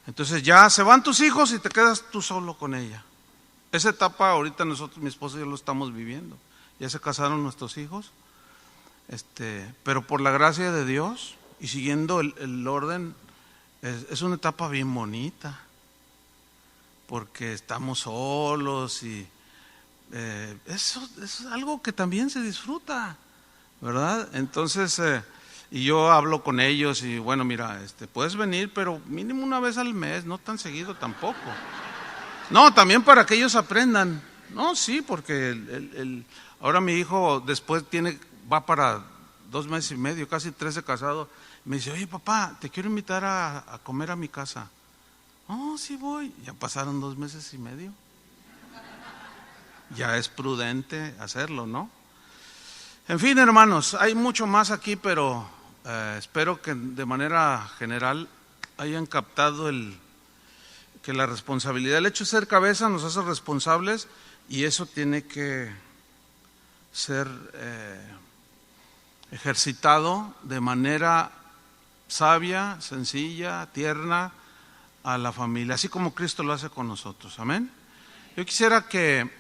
Entonces ya se van tus hijos y te quedas tú solo con ella. Esa etapa ahorita nosotros, mi esposa y yo lo estamos viviendo. Ya se casaron nuestros hijos, pero por la gracia de Dios y siguiendo el orden, es una etapa bien bonita, porque estamos solos y eso es algo que también se disfruta, ¿verdad? Entonces, y yo hablo con ellos y bueno, mira, puedes venir, pero mínimo una vez al mes, no tan seguido tampoco. No, también para que ellos aprendan. No, sí, porque ahora mi hijo después va para 2 meses y medio, casi 3 de casado. Me dice, oye papá, te quiero invitar a comer a mi casa. Oh, sí voy. Ya pasaron 2 meses y medio. Ya es prudente hacerlo, ¿no? En fin, hermanos, hay mucho más aquí, pero espero que de manera general hayan captado que la responsabilidad, el hecho de ser cabeza nos hace responsables y eso tiene que ser ejercitado de manera sabia, sencilla, tierna a la familia, así como Cristo lo hace con nosotros. Amén. Yo quisiera que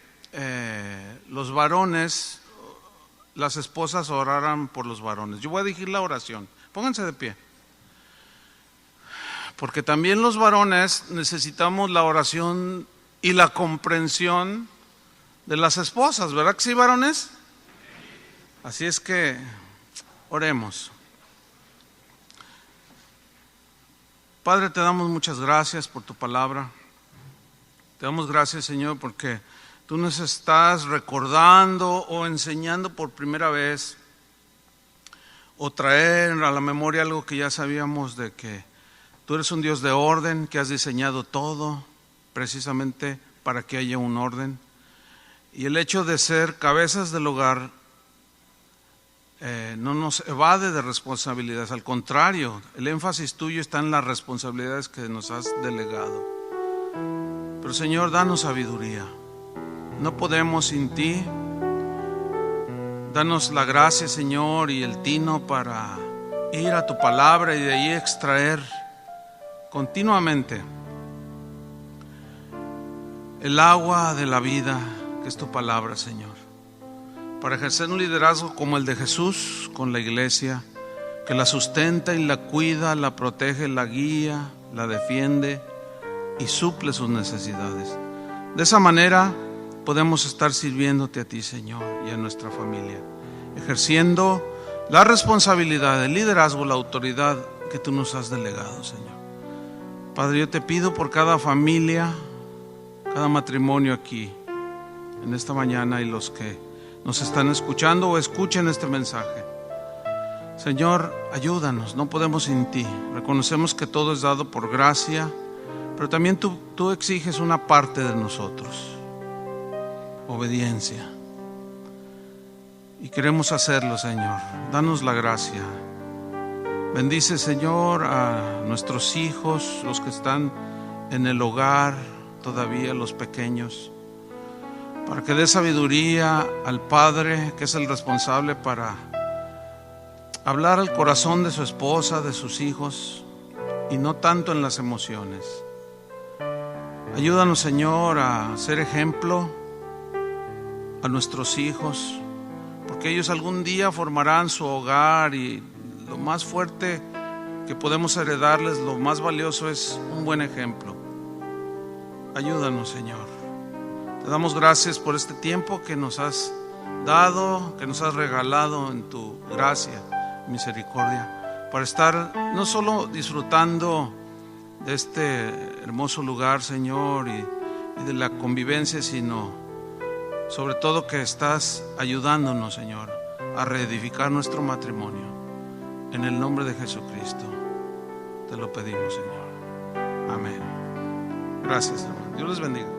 los varones, las esposas oraran por los varones. Yo voy a dirigir la oración. Pónganse de pie. Porque también los varones necesitamos la oración y la comprensión de las esposas, ¿verdad que sí, varones? Así es que oremos. Padre, te damos muchas gracias por tu palabra. Te damos gracias, Señor, porque tú nos estás recordando o enseñando por primera vez o traer a la memoria algo que ya sabíamos, de que tú eres un Dios de orden, que has diseñado todo precisamente para que haya un orden. Y el hecho de ser cabezas del hogar no nos evade de responsabilidades, al contrario, el énfasis tuyo está en las responsabilidades que nos has delegado. Pero Señor, danos sabiduría, no podemos sin ti. Danos la gracia, Señor, y el tino para ir a tu palabra y de ahí extraer continuamente el agua de la vida, que es tu palabra, Señor, para ejercer un liderazgo como el de Jesús con la iglesia, que la sustenta y la cuida, la protege, la guía, la defiende y suple sus necesidades. De esa manera podemos estar sirviéndote a ti, Señor, y a nuestra familia, ejerciendo la responsabilidad, el liderazgo, la autoridad que tú nos has delegado, Señor. Padre, yo te pido por cada familia, cada matrimonio aquí en esta mañana y los que nos están escuchando o escuchen este mensaje. Señor, ayúdanos, no podemos sin ti. Reconocemos que todo es dado por gracia, pero también tú exiges una parte de nosotros, obediencia. Y queremos hacerlo, Señor. Danos la gracia. Bendice, Señor, a nuestros hijos, los que están en el hogar todavía, los pequeños, para que dé sabiduría al padre, que es el responsable, para hablar al corazón de su esposa, de sus hijos, y no tanto en las emociones. Ayúdanos, Señor, a ser ejemplo a nuestros hijos, porque ellos algún día formarán su hogar, y lo más fuerte que podemos heredarles, lo más valioso, es un buen ejemplo. Ayúdanos, Señor. Te damos gracias por este tiempo que nos has dado, que nos has regalado en tu gracia, misericordia, para estar no solo disfrutando de este hermoso lugar, Señor, y de la convivencia, sino sobre todo que estás ayudándonos, Señor, a reedificar nuestro matrimonio. En el nombre de Jesucristo te lo pedimos, Señor. Amén. Gracias, hermano. Dios les bendiga.